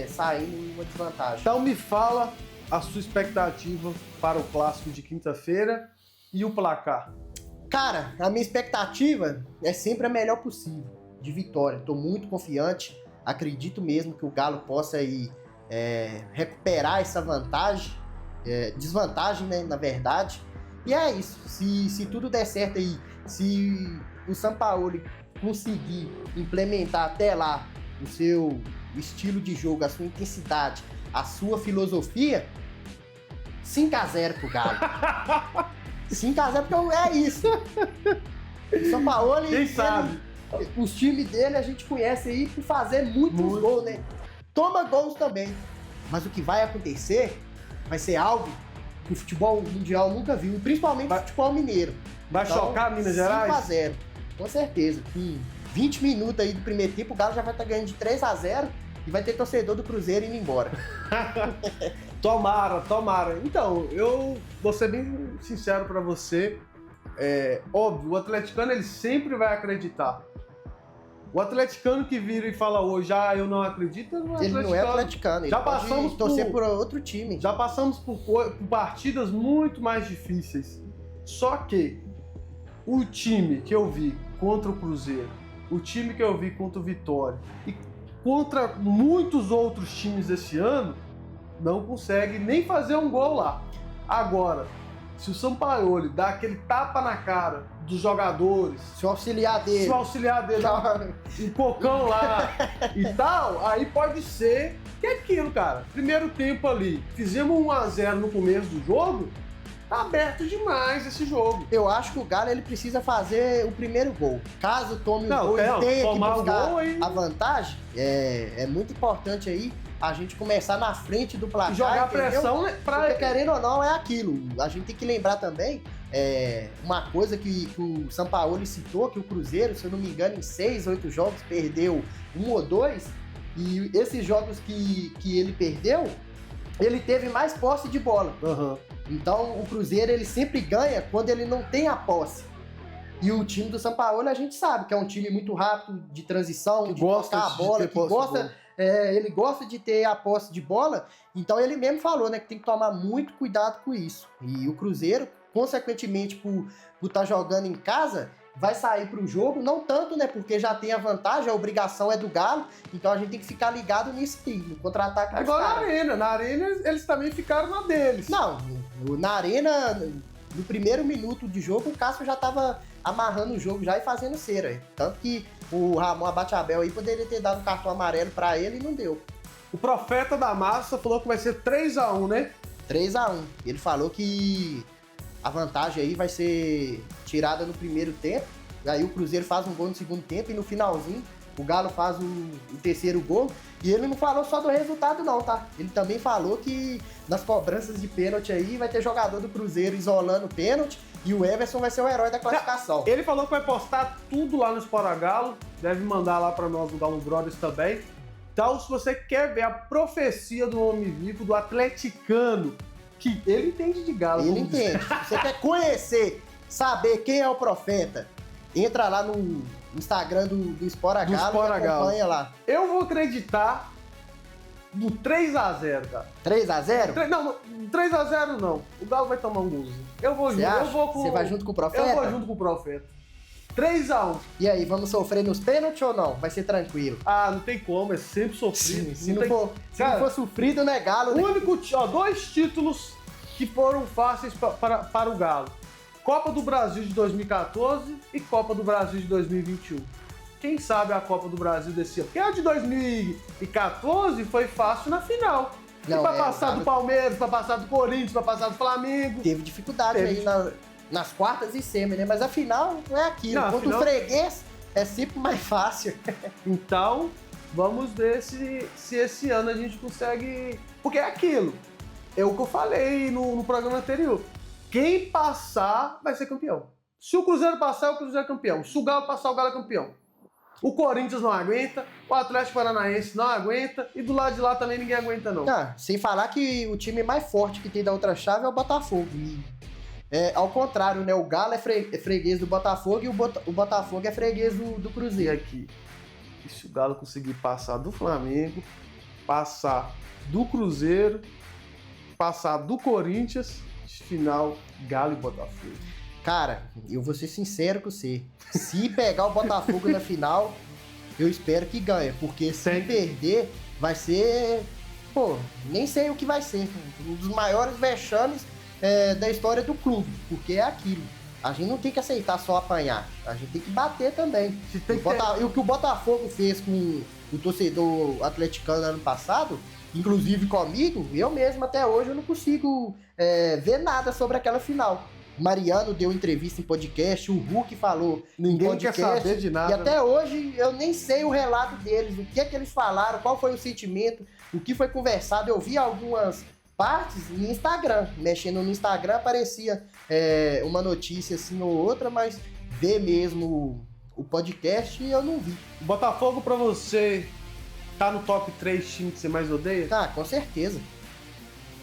Speaker 2: saindo em uma desvantagem.
Speaker 1: Então me fala a sua expectativa para o clássico de quinta-feira e o placar.
Speaker 2: Cara, a minha expectativa é sempre a melhor possível, de vitória. Tô muito confiante, acredito mesmo que o Galo possa aí, recuperar essa vantagem, desvantagem, né, na verdade. E é isso, se tudo der certo aí, se o Sampaoli conseguir implementar até lá o seu estilo de jogo, a sua intensidade, a sua filosofia, 5-0 pro Galo. 5-0 porque é isso. O Sampaoli,
Speaker 1: quem sabe?
Speaker 2: Os times dele a gente conhece aí por fazer muitos gols, né? Toma gols também. Mas o que vai acontecer vai ser algo que o futebol mundial nunca viu, principalmente o futebol mineiro.
Speaker 1: Vai chocar Minas Gerais?
Speaker 2: 5-0, com certeza. Com 20 minutos aí do primeiro tempo, o Galo já vai estar ganhando de 3-0 e vai ter torcedor do Cruzeiro indo embora.
Speaker 1: Tomara. Então, eu vou ser bem sincero pra você. Óbvio, o atleticano ele sempre vai acreditar. O atleticano que vira e fala hoje, eu não acredito,
Speaker 2: ele não é atleticano. Ele
Speaker 1: já passamos
Speaker 2: torcer por outro time.
Speaker 1: Já passamos por partidas muito mais difíceis. Só que o time que eu vi contra o Cruzeiro, o time que eu vi contra o Vitória e contra muitos outros times esse ano, não consegue nem fazer um gol lá. Agora, se o Sampaoli dá aquele tapa na cara dos jogadores,
Speaker 2: se o auxiliar dele
Speaker 1: um cocão lá e tal, aí pode ser que é aquilo, cara. Primeiro tempo ali, fizemos 1-0 no começo do jogo, tá aberto demais esse jogo.
Speaker 2: Eu acho que o Galo ele precisa fazer o primeiro gol. Caso tome o gol e tenha que buscar a vantagem, é muito importante aí a gente começar na frente do placar,
Speaker 1: jogar pressão, né?
Speaker 2: Porque querendo ou não é aquilo. A gente tem que lembrar também uma coisa que o Sampaoli citou, que o Cruzeiro, se eu não me engano, em 6, 8 jogos, perdeu 1 ou 2, e esses jogos que ele perdeu, ele teve mais posse de bola.
Speaker 1: Uhum.
Speaker 2: Então, o Cruzeiro, ele sempre ganha quando ele não tem a posse. E o time do Sampaoli, a gente sabe que é um time muito rápido, de transição, de tocar a bola, que gosta... ele gosta de ter a posse de bola, então ele mesmo falou, né, que tem que tomar muito cuidado com isso. E o Cruzeiro, consequentemente, por estar jogando em casa, vai sair para o jogo, não tanto, né, porque já tem a vantagem, a obrigação é do Galo, então a gente tem que ficar ligado nisso aqui, no contra-ataque dos
Speaker 1: Igual
Speaker 2: caras.
Speaker 1: na Arena eles também ficaram na deles.
Speaker 2: Não, na Arena, no primeiro minuto de jogo, o Cássio já estava amarrando o jogo já e fazendo cera. Tanto que o Ramon Abateabel aí poderia ter dado um cartão amarelo pra ele e não deu.
Speaker 1: O Profeta da Massa falou que vai ser 3-1, né?
Speaker 2: 3-1. Ele falou que a vantagem aí vai ser tirada no primeiro tempo, e aí o Cruzeiro faz um gol no segundo tempo e no finalzinho o Galo faz o terceiro gol. E ele não falou só do resultado não, tá? Ele também falou que nas cobranças de pênalti aí vai ter jogador do Cruzeiro isolando o pênalti e o Everson vai ser o herói da classificação.
Speaker 1: Ele falou que vai postar tudo lá no Sport Galo, deve mandar lá pra nós do Galo Brothers também. Então, se você quer ver a profecia do homem vivo, do atleticano, que ele entende de Galo.
Speaker 2: Ele entende. Se você quer conhecer, saber quem é o profeta, entra lá no Instagram do Sport Galo e acompanha lá.
Speaker 1: Eu vou acreditar no 3-0, cara.
Speaker 2: 3-0?
Speaker 1: Não, 3-0 não. O Galo vai tomar um golzinho. Eu vou junto.
Speaker 2: Você vai junto com o Profeta?
Speaker 1: Eu vou junto com o Profeta. 3-1.
Speaker 2: E aí, vamos sofrer nos pênaltis ou não? Vai ser tranquilo?
Speaker 1: Ah, não tem como, é sempre sofrido.
Speaker 2: Se não for sofrido, não é Galo, né?
Speaker 1: O único, 2 títulos que foram fáceis para o Galo. Copa do Brasil de 2014 e Copa do Brasil de 2021. Quem sabe a Copa do Brasil desse ano? Porque a de 2014 foi fácil na final.
Speaker 2: Não,
Speaker 1: e pra passar do Palmeiras, pra passar do Corinthians, pra passar do Flamengo.
Speaker 2: Teve dificuldade aí nas quartas e semi, né? Mas a final não é aquilo. Contra o freguês é sempre mais fácil.
Speaker 1: Então, vamos ver se esse ano a gente consegue... Porque é aquilo. É o que eu falei no programa anterior. Quem passar vai ser campeão. Se o Cruzeiro passar, o Cruzeiro é campeão. Se o Galo passar, o Galo é campeão. O Corinthians não aguenta, o Atlético Paranaense não aguenta e do lado de lá também ninguém aguenta não.
Speaker 2: Sem falar que o time mais forte que tem da outra chave é o Botafogo. Ao contrário, né? O Galo é freguês do Botafogo e o Botafogo é freguês do Cruzeiro.
Speaker 1: Aqui. E se o Galo conseguir passar do Flamengo, passar do Cruzeiro, passar do Corinthians, final, Galo e Botafogo.
Speaker 2: Cara, eu vou ser sincero com você. Se pegar o Botafogo na final, eu espero que ganhe. Porque se perder, vai ser... Pô, nem sei o que vai ser. Um dos maiores vexames da história do clube. Porque é aquilo. A gente não tem que aceitar só apanhar. A gente tem que bater também. E o que o Botafogo fez com o torcedor atleticano ano passado, inclusive comigo, eu mesmo até hoje eu não consigo ver nada sobre aquela final. Mariano deu entrevista em podcast, o Hulk falou.
Speaker 1: Ninguém quer saber de nada.
Speaker 2: E até hoje eu nem sei o relato deles, o que é que eles falaram, qual foi o sentimento, o que foi conversado. Eu vi algumas partes no Instagram. Mexendo no Instagram aparecia uma notícia assim ou outra, mas ver mesmo o podcast eu não vi.
Speaker 1: Botafogo pra você tá no top 3 times que você mais odeia?
Speaker 2: Tá, com certeza.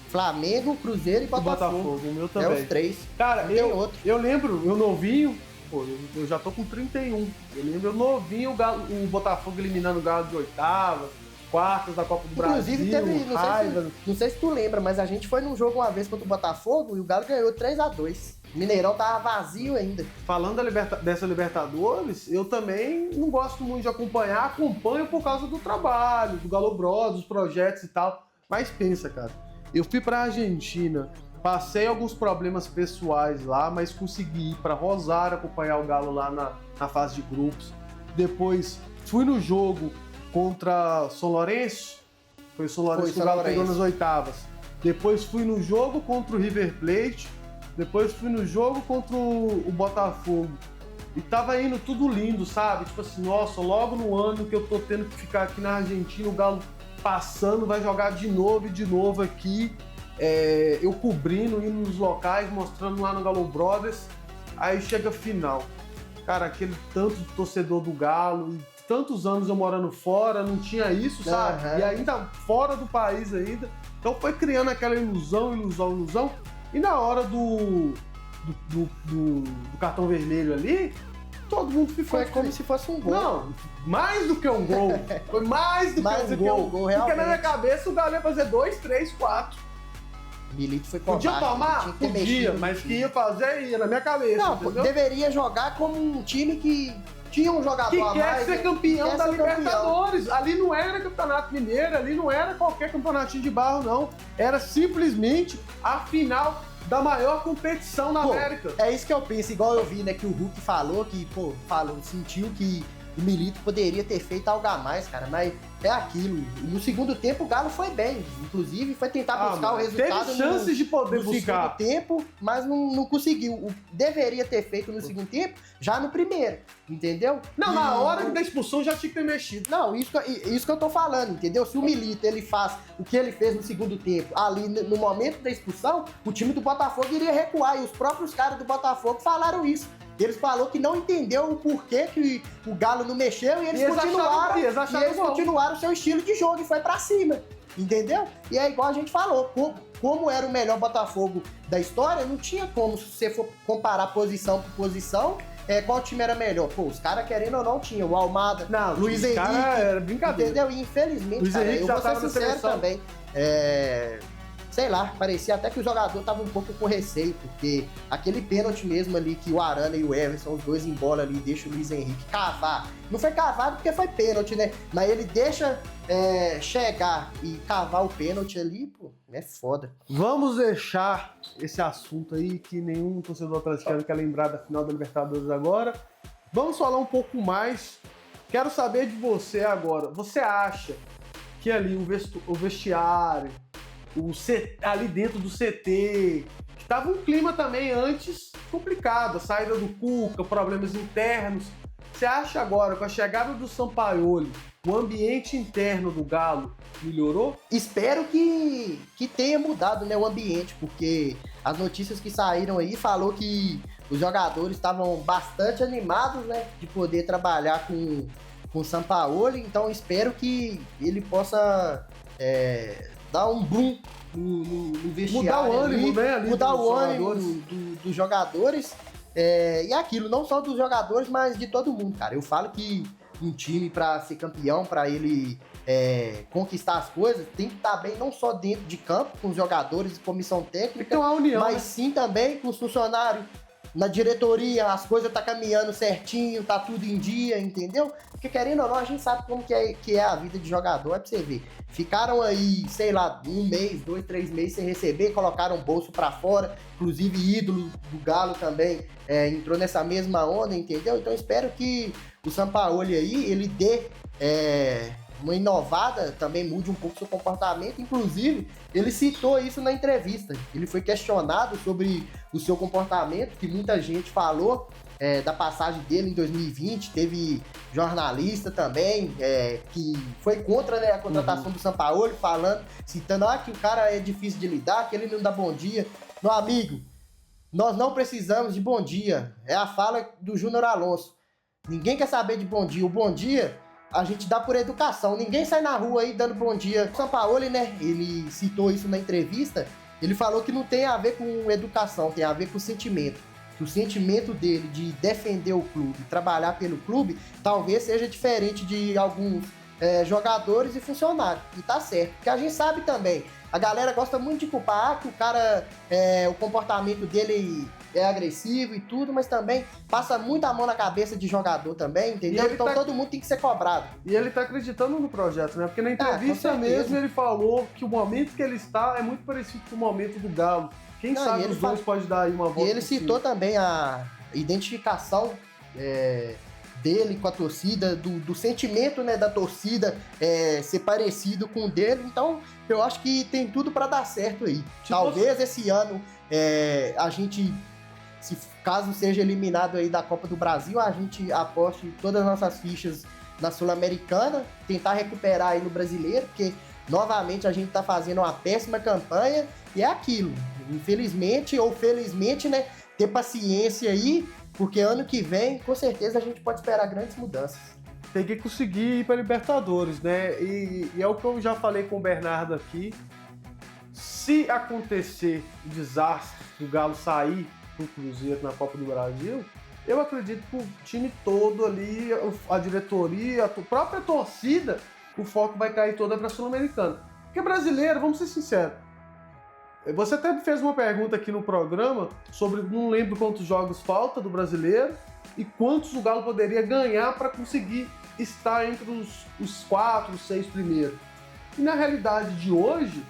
Speaker 2: Flamengo, Cruzeiro e Botafogo.
Speaker 1: O meu também.
Speaker 2: É os 3.
Speaker 1: Cara, eu lembro, eu novinho, pô, eu já tô com 31. Eu lembro, eu novinho, o Botafogo eliminando o Galo de oitavas, quartas da Copa do
Speaker 2: Inclusive,
Speaker 1: Brasil.
Speaker 2: Teve, não sei se tu lembra, mas a gente foi num jogo uma vez contra o Botafogo e o Galo ganhou 3-2. O Mineirão tava vazio ainda.
Speaker 1: Falando dessa Libertadores, eu também não gosto muito de acompanhar, acompanho por causa do trabalho, do Galo Brothers, dos projetos e tal. Mas pensa, cara, eu fui pra Argentina, passei alguns problemas pessoais lá, mas consegui ir pra Rosário acompanhar o Galo lá na fase de grupos. Depois fui no jogo contra São Lourenço, foi o São Lourenço que o Galo pegou nas oitavas. Depois fui no jogo contra o River Plate, depois fui no jogo contra o Botafogo. E tava indo tudo lindo, sabe? Tipo assim, nossa, logo no ano que eu tô tendo que ficar aqui na Argentina, o Galo passando, vai jogar de novo aqui. eu cobrindo, indo nos locais, mostrando lá no Galo Brothers, aí chega a final. Cara, aquele tanto de torcedor do Galo, e tantos anos eu morando fora, não tinha isso, sabe?
Speaker 2: Uhum.
Speaker 1: E ainda fora do país ainda. Então foi criando aquela ilusão. E na hora do cartão vermelho ali, todo mundo ficou...
Speaker 2: Foi como se fosse um gol.
Speaker 1: Não, mais do que um gol. Foi mais do que um gol.
Speaker 2: realmente.
Speaker 1: Porque na minha cabeça o Galo ia fazer 2, 3, 4.
Speaker 2: Milito foi
Speaker 1: Podia
Speaker 2: covarde,
Speaker 1: tomar?
Speaker 2: tinha que ter
Speaker 1: Podia,
Speaker 2: mexido.
Speaker 1: mas que ia fazer, ia na minha cabeça,
Speaker 2: Não,
Speaker 1: entendeu?
Speaker 2: deveria jogar como um time que tinha um jogador
Speaker 1: Que
Speaker 2: a
Speaker 1: quer
Speaker 2: mais.
Speaker 1: ser
Speaker 2: né?
Speaker 1: campeão
Speaker 2: Quer
Speaker 1: da
Speaker 2: ser
Speaker 1: Libertadores. Ali não era Campeonato Mineiro, ali não era qualquer campeonatinho de barro, não. Era simplesmente a final da maior competição na América.
Speaker 2: É isso que eu penso, igual eu vi, né, que o Hulk falou, sentiu que o Milito poderia ter feito algo a mais, cara, mas é aquilo. No segundo tempo o Galo foi bem, inclusive foi tentar buscar o resultado.
Speaker 1: Teve chances de poder
Speaker 2: no
Speaker 1: buscar.
Speaker 2: segundo tempo, mas não conseguiu. Deveria ter feito no segundo tempo, já no primeiro, entendeu?
Speaker 1: Não, na hora da expulsão já tinha que ter mexido.
Speaker 2: Não, isso que eu tô falando, entendeu? Se o Milito ele faz o que ele fez no segundo tempo, ali no momento da expulsão, o time do Botafogo iria recuar. E os próprios caras do Botafogo falaram isso. Eles falaram que não entendeu o porquê que o Galo não mexeu e eles continuaram o seu estilo de jogo e foi pra cima, entendeu? E é igual a gente falou, como era o melhor Botafogo da história, não tinha como, se você for comparar posição por posição, qual time era melhor. Pô, os caras, querendo ou não, tinham o Almada,
Speaker 1: não,
Speaker 2: Luiz Henrique,
Speaker 1: era brincadeira.
Speaker 2: Entendeu? E infelizmente,
Speaker 1: Luiz
Speaker 2: cara,
Speaker 1: Henrique
Speaker 2: eu
Speaker 1: já
Speaker 2: vou ser
Speaker 1: tava na
Speaker 2: sincero
Speaker 1: seleção
Speaker 2: também. Sei lá, parecia até que o jogador tava um pouco com receio, porque aquele pênalti mesmo ali que o Arana e o Everson, os dois em bola ali, deixa o Luiz Henrique cavar. Não foi cavado porque foi pênalti, né? Mas ele deixa chegar e cavar o pênalti ali, pô, é foda.
Speaker 1: Vamos deixar esse assunto aí, que nenhum torcedor atleticano quer lembrar da final da Libertadores agora. Vamos falar um pouco mais. Quero saber de você agora. Você acha que ali o vestiário, ali dentro do CT, estava um clima também antes complicado, a saída do Cuca, problemas internos. Você acha agora, com a chegada do Sampaoli, o ambiente interno do Galo melhorou?
Speaker 2: Espero que tenha mudado, né, o ambiente, porque as notícias que saíram aí falou que os jogadores estavam bastante animados, né, de poder trabalhar com o Sampaoli, então espero que ele possa dar um boom no vestiário.
Speaker 1: Mudar o ânimo, né?
Speaker 2: Mudar o ânimo dos jogadores. E aquilo, não só dos jogadores, mas de todo mundo, cara. Eu falo que um time, para ser campeão, para ele conquistar as coisas, tem que estar bem não só dentro de campo, com os jogadores e comissão técnica,
Speaker 1: tem uma união,
Speaker 2: mas
Speaker 1: né?
Speaker 2: sim também com os funcionários. Na diretoria, as coisas tá caminhando certinho, tá tudo em dia, entendeu? Porque querendo ou não, a gente sabe como que é a vida de jogador, é pra você ver. Ficaram aí, sei lá, 1 mês, 2, 3 meses sem receber, colocaram o bolso pra fora, inclusive ídolo do Galo também entrou nessa mesma onda, entendeu? Então espero que o Sampaoli aí, ele dê uma inovada, também mude um pouco seu comportamento. Inclusive, ele citou isso na entrevista. Ele foi questionado sobre o seu comportamento, que muita gente falou da passagem dele em 2020. Teve jornalista também que foi contra, né, a contratação do Sampaoli, citando que o cara é difícil de lidar, que ele não dá bom dia. Meu amigo, nós não precisamos de bom dia. É a fala do Júnior Alonso. Ninguém quer saber de bom dia. O bom dia a gente dá por educação. Ninguém sai na rua aí dando bom dia. O Sampaoli, né, ele citou isso na entrevista. Ele falou que não tem a ver com educação, tem a ver com sentimento. Que o sentimento dele de defender o clube, trabalhar pelo clube, talvez seja diferente de alguns jogadores e funcionários. E tá certo. Porque a gente sabe também, a galera gosta muito de culpar que o cara, o comportamento dele é agressivo e tudo, mas também passa muita mão na cabeça de jogador também, entendeu? Então todo mundo tem que ser cobrado.
Speaker 1: E ele tá acreditando no projeto, né? Porque na entrevista mesmo ele falou que o momento que ele está é muito parecido com o momento do Galo. Quem sabe os dois pode dar aí uma volta.
Speaker 2: E ele citou também a identificação dele com a torcida, do sentimento, né, da torcida ser parecido com o dele. Então eu acho que tem tudo para dar certo aí. Talvez esse ano a gente, caso seja eliminado aí da Copa do Brasil, a gente aposte todas as nossas fichas na Sul-Americana, tentar recuperar aí no Brasileiro, porque novamente a gente tá fazendo uma péssima campanha E é aquilo. Infelizmente ou felizmente, né? Ter paciência aí, porque ano que vem, com certeza, a gente pode esperar grandes mudanças.
Speaker 1: Tem que conseguir ir para Libertadores, né? E é o que eu já falei com o Bernardo aqui. Se acontecer o desastre do Galo sair pro Cruzeiro na Copa do Brasil, eu acredito que o time todo ali, a diretoria, a própria torcida, o foco vai cair toda para a Sul-Americana. Porque brasileiro, vamos ser sinceros, você até fez uma pergunta aqui no programa sobre, não lembro quantos jogos falta do brasileiro e quantos o Galo poderia ganhar para conseguir estar entre os 4, 6 primeiros. E na realidade de hoje,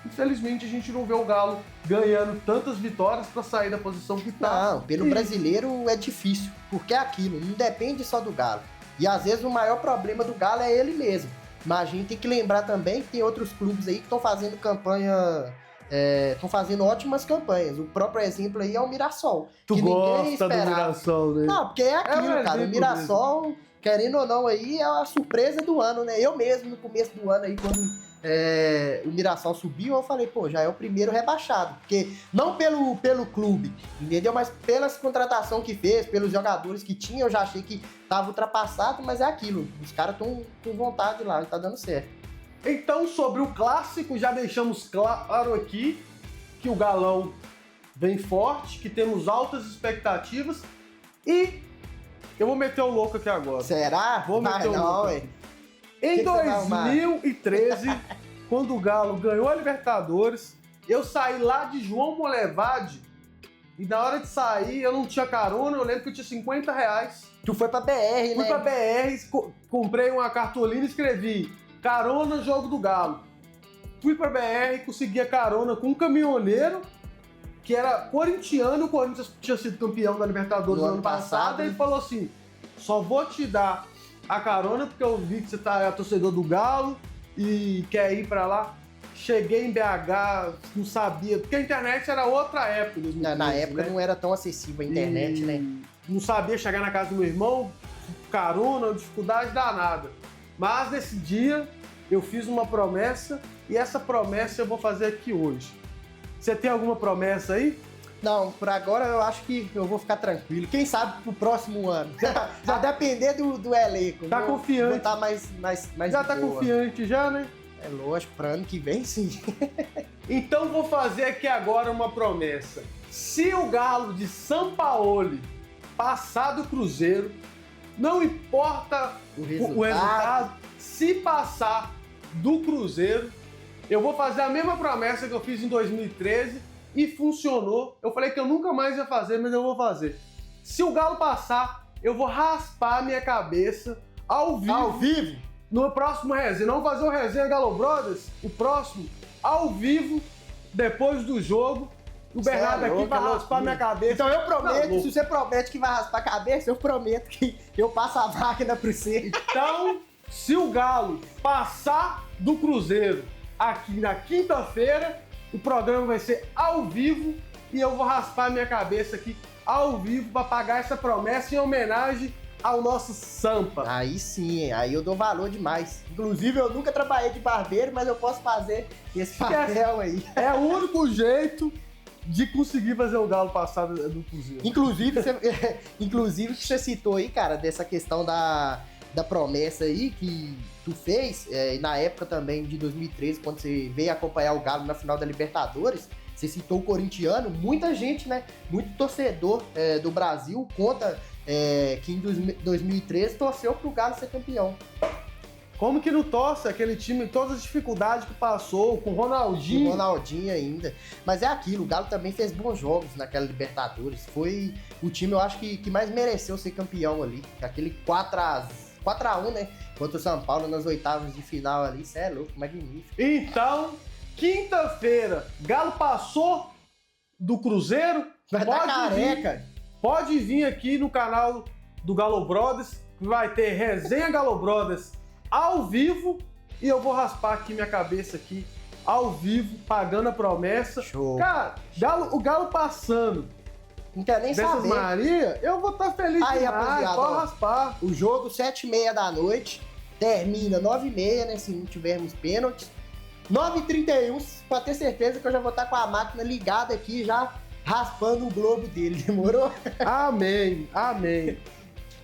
Speaker 1: infelizmente a gente não vê o Galo ganhando tantas vitórias para sair da posição que está.
Speaker 2: Não, pelo brasileiro é difícil, porque é aquilo, não depende só do Galo. E às vezes o maior problema do Galo é ele mesmo. Mas a gente tem que lembrar também que tem outros clubes aí que estão fazendo campanha... Estão fazendo ótimas campanhas. O próprio exemplo aí é o Mirassol.
Speaker 1: Tu
Speaker 2: que
Speaker 1: gosta
Speaker 2: ninguém esperava.
Speaker 1: do Mirassol, né?
Speaker 2: Não, porque é aquilo, cara. O Mirassol, mesmo. Querendo ou não, aí é a surpresa do ano, né? Eu mesmo, no começo do ano aí, quando o Mirassol subiu, eu falei, pô, já é o primeiro rebaixado. Porque não pelo clube, entendeu? Mas pelas contratações que fez, pelos jogadores que tinha, eu já achei que tava ultrapassado, mas é aquilo. Os caras estão com vontade lá e tá dando certo.
Speaker 1: Então, sobre o clássico, já deixamos claro aqui que o Galão vem forte, que temos altas expectativas e eu vou meter o louco aqui agora.
Speaker 2: Será?
Speaker 1: Vou meter o louco. Em 2013, quando o Galo ganhou a Libertadores, eu saí lá de João Molevade e na hora de sair eu não tinha carona, eu lembro que eu tinha R$50.
Speaker 2: Tu foi pra BR, né?
Speaker 1: Fui pra BR, comprei uma cartolina e escrevi carona, jogo do Galo. Fui pra BR, consegui a carona com um caminhoneiro que era corintiano, o Corinthians tinha sido campeão da Libertadores no ano passado, e ele falou assim, só vou te dar a carona porque eu vi que você é torcedor do Galo e quer ir pra lá. Cheguei em BH, não sabia, porque a internet era outra época. 2013,
Speaker 2: na época, né? Não era tão acessível a internet, né?
Speaker 1: Não sabia chegar na casa do meu irmão, carona, dificuldade danada. Mas nesse dia eu fiz uma promessa e essa promessa eu vou fazer aqui hoje. Você tem alguma promessa aí?
Speaker 2: Não, por agora eu acho que eu vou ficar tranquilo. Quem sabe pro próximo ano. Já depender do elenco.
Speaker 1: Tá confiante.
Speaker 2: Vou estar mais
Speaker 1: já tá
Speaker 2: boa.
Speaker 1: Confiante já, né?
Speaker 2: É lógico, pra ano que vem sim.
Speaker 1: Então vou fazer aqui agora uma promessa. Se o Galo de Sampaoli passar do Cruzeiro, não importa o resultado, se passar do Cruzeiro, eu vou fazer a mesma promessa que eu fiz em 2013 e funcionou. Eu falei que eu nunca mais ia fazer, mas eu vou fazer. Se o Galo passar, eu vou raspar minha cabeça ao vivo.
Speaker 2: Ao vivo?
Speaker 1: No próximo resenha. Não vou fazer o resenha Galo Brothers, o próximo, ao vivo, depois do jogo. O Bernardo aqui vai raspar minha cabeça.
Speaker 2: Então eu prometo, se você promete que vai raspar a cabeça, eu prometo que eu passo a máquina pra você.
Speaker 1: Então, se o Galo passar do Cruzeiro aqui na quinta-feira, o programa vai ser ao vivo e eu vou raspar minha cabeça aqui ao vivo para pagar essa promessa em homenagem ao nosso Sampa.
Speaker 2: Aí sim, aí eu dou valor demais. Inclusive, eu nunca trabalhei de barbeiro, mas eu posso fazer esse papel aí.
Speaker 1: É o único jeito de conseguir fazer o Galo passar do Cruzeiro.
Speaker 2: Inclusive, que você citou aí, cara, dessa questão da promessa aí que tu fez, e na época também de 2013, quando você veio acompanhar o Galo na final da Libertadores, você citou o corintiano, muita gente, né, muito torcedor do Brasil conta que em 2013 torceu pro Galo ser campeão.
Speaker 1: Como que não torce aquele time, todas as dificuldades que passou, com o Ronaldinho.
Speaker 2: Com o Ronaldinho ainda. Mas é aquilo, o Galo também fez bons jogos naquela Libertadores. Foi o time, eu acho, que mais mereceu ser campeão ali. Aquele 4x1, né? Contra o São Paulo nas oitavas de final ali. Isso é louco, magnífico.
Speaker 1: Então, quinta-feira, Galo passou do Cruzeiro.
Speaker 2: Vai dar careca.
Speaker 1: Pode vir aqui no canal do Galo Brothers, que vai ter resenha Galo Brothers ao vivo e eu vou raspar aqui minha cabeça aqui ao vivo, pagando a promessa.
Speaker 2: Show.
Speaker 1: Cara, o Galo passando.
Speaker 2: Não quer nem
Speaker 1: dessas
Speaker 2: saber.
Speaker 1: Maria, eu vou estar feliz
Speaker 2: aí,
Speaker 1: demais, pode raspar.
Speaker 2: O jogo 7h30 da noite, termina 9h30, né, se não tivermos pênaltis. 9h31, pra ter certeza que eu já vou estar com a máquina ligada aqui, já raspando o globo dele, demorou?
Speaker 1: Amém, amém.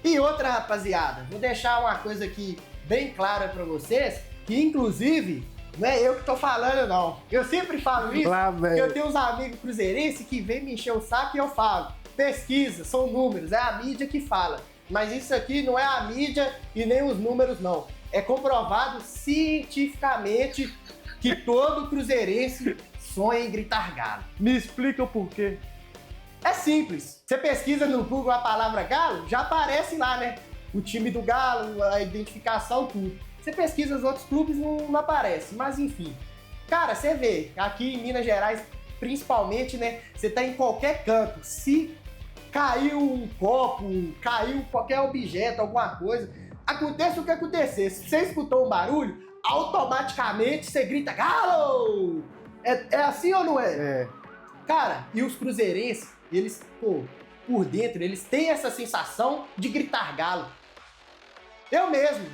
Speaker 2: E outra, rapaziada, vou deixar uma coisa aqui bem clara pra vocês, que inclusive, não é eu que tô falando não, eu sempre falo isso, porque eu tenho uns amigos cruzeirenses que vêm me encher o saco e eu falo, pesquisa, são números, é a mídia que fala, mas isso aqui não é a mídia e nem os números não, é comprovado cientificamente que todo cruzeirense sonha em gritar galo.
Speaker 1: Me explica o porquê.
Speaker 2: É simples. Você pesquisa no Google a palavra galo, já aparece lá, né? O time do Galo, a identificação, tudo. Você pesquisa os outros clubes, não aparece. Mas enfim. Cara, você vê, aqui em Minas Gerais, principalmente, né? Você tá em qualquer canto. Se caiu um copo, caiu qualquer objeto, alguma coisa, aconteça o que acontecer. Se você escutou um barulho, automaticamente você grita galo! É assim ou não é?
Speaker 1: É.
Speaker 2: Cara, e os cruzeirenses, eles, pô, por dentro, eles têm essa sensação de gritar galo. Eu mesmo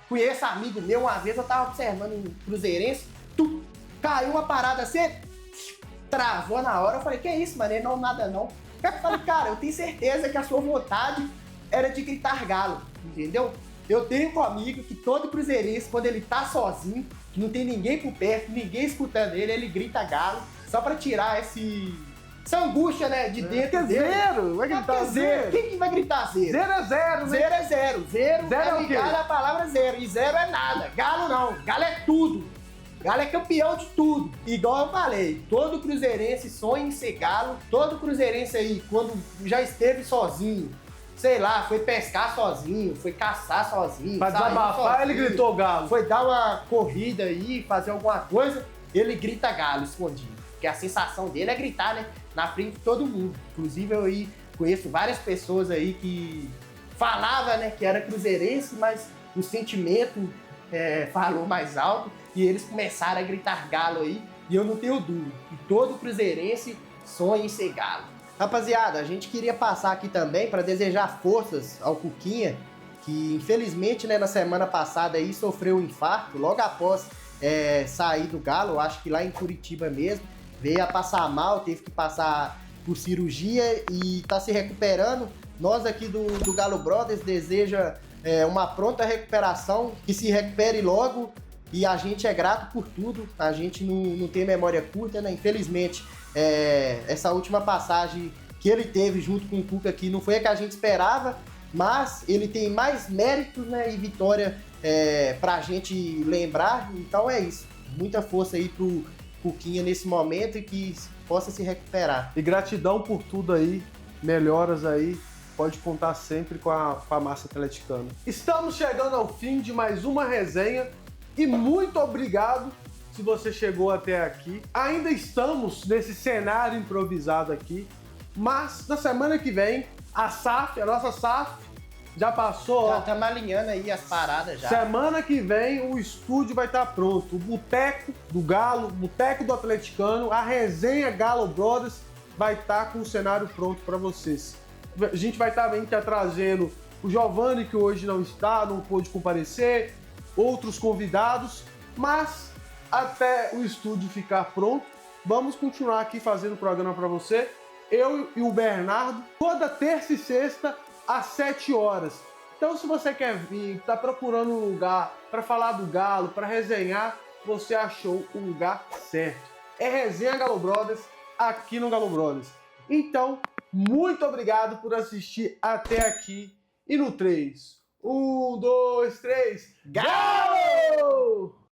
Speaker 2: conheço amigo meu, uma vez eu tava observando um cruzeirense, caiu uma parada assim, travou na hora, eu falei, que isso, mano, não, nada não. Eu falei, cara, eu tenho certeza que a sua vontade era de gritar galo, entendeu? Eu tenho um amigo que todo cruzeirense, quando ele tá sozinho, que não tem ninguém por perto, ninguém escutando ele grita galo, só pra tirar essa angústia, né, de dentro dele.
Speaker 1: Zero, vai gritar zero.
Speaker 2: Quem que vai gritar zero?
Speaker 1: Zero é zero, né?
Speaker 2: Zero é zero. Zero
Speaker 1: é o quê?
Speaker 2: ligado à palavra zero. E zero é nada. Galo não. Galo é tudo. Galo é campeão de tudo. Igual eu falei, todo cruzeirense sonha em ser galo. Todo cruzeirense aí, quando já esteve sozinho, sei lá, foi pescar sozinho, foi caçar sozinho.
Speaker 1: Pra desabafar, ele gritou galo.
Speaker 2: Foi dar uma corrida aí, fazer alguma coisa, ele grita galo escondido. Porque a sensação dele é gritar, né? Na frente de todo mundo. Inclusive, eu aí conheço várias pessoas aí que falavam, né, que era cruzeirense, mas o sentimento falou mais alto e eles começaram a gritar galo aí. E eu não tenho dúvida que todo cruzeirense sonha em ser galo. Rapaziada, a gente queria passar aqui também para desejar forças ao Cuquinha, que infelizmente, né, na semana passada aí sofreu um infarto logo após sair do Galo, acho que lá em Curitiba mesmo. Veio a passar mal, teve que passar por cirurgia e tá se recuperando. Nós aqui do Galo Brothers deseja uma pronta recuperação, que se recupere logo, e a gente é grato por tudo. A gente não tem memória curta, né? Infelizmente, essa última passagem que ele teve junto com o Cuca aqui não foi a que a gente esperava, mas ele tem mais méritos, né, e vitória pra gente lembrar. Então é isso. Muita força aí pro Cuquinha nesse momento e que possa se recuperar.
Speaker 1: E gratidão por tudo aí, melhoras aí, pode contar sempre com a massa atleticana. Estamos chegando ao fim de mais uma resenha e muito obrigado se você chegou até aqui. Ainda estamos nesse cenário improvisado aqui, mas na semana que vem, a nossa SAF, já passou.
Speaker 2: Já estamos alinhando aí as paradas já.
Speaker 1: Semana que vem o estúdio vai estar pronto. O Boteco do Galo, o Boteco do Atleticano, a resenha Galo Brothers vai estar com o cenário pronto para vocês. A gente vai também estar trazendo o Giovanni, que hoje não pôde comparecer, outros convidados, mas até o estúdio ficar pronto, vamos continuar aqui fazendo o programa para você. Eu e o Bernardo, toda terça e sexta, às 7 horas. Então, se você quer vir, está procurando um lugar para falar do Galo, para resenhar, você achou o lugar certo. É Resenha Galo Brothers, aqui no Galo Brothers. Então, muito obrigado por assistir até aqui. E no 3, 1, 2, 3, Galo!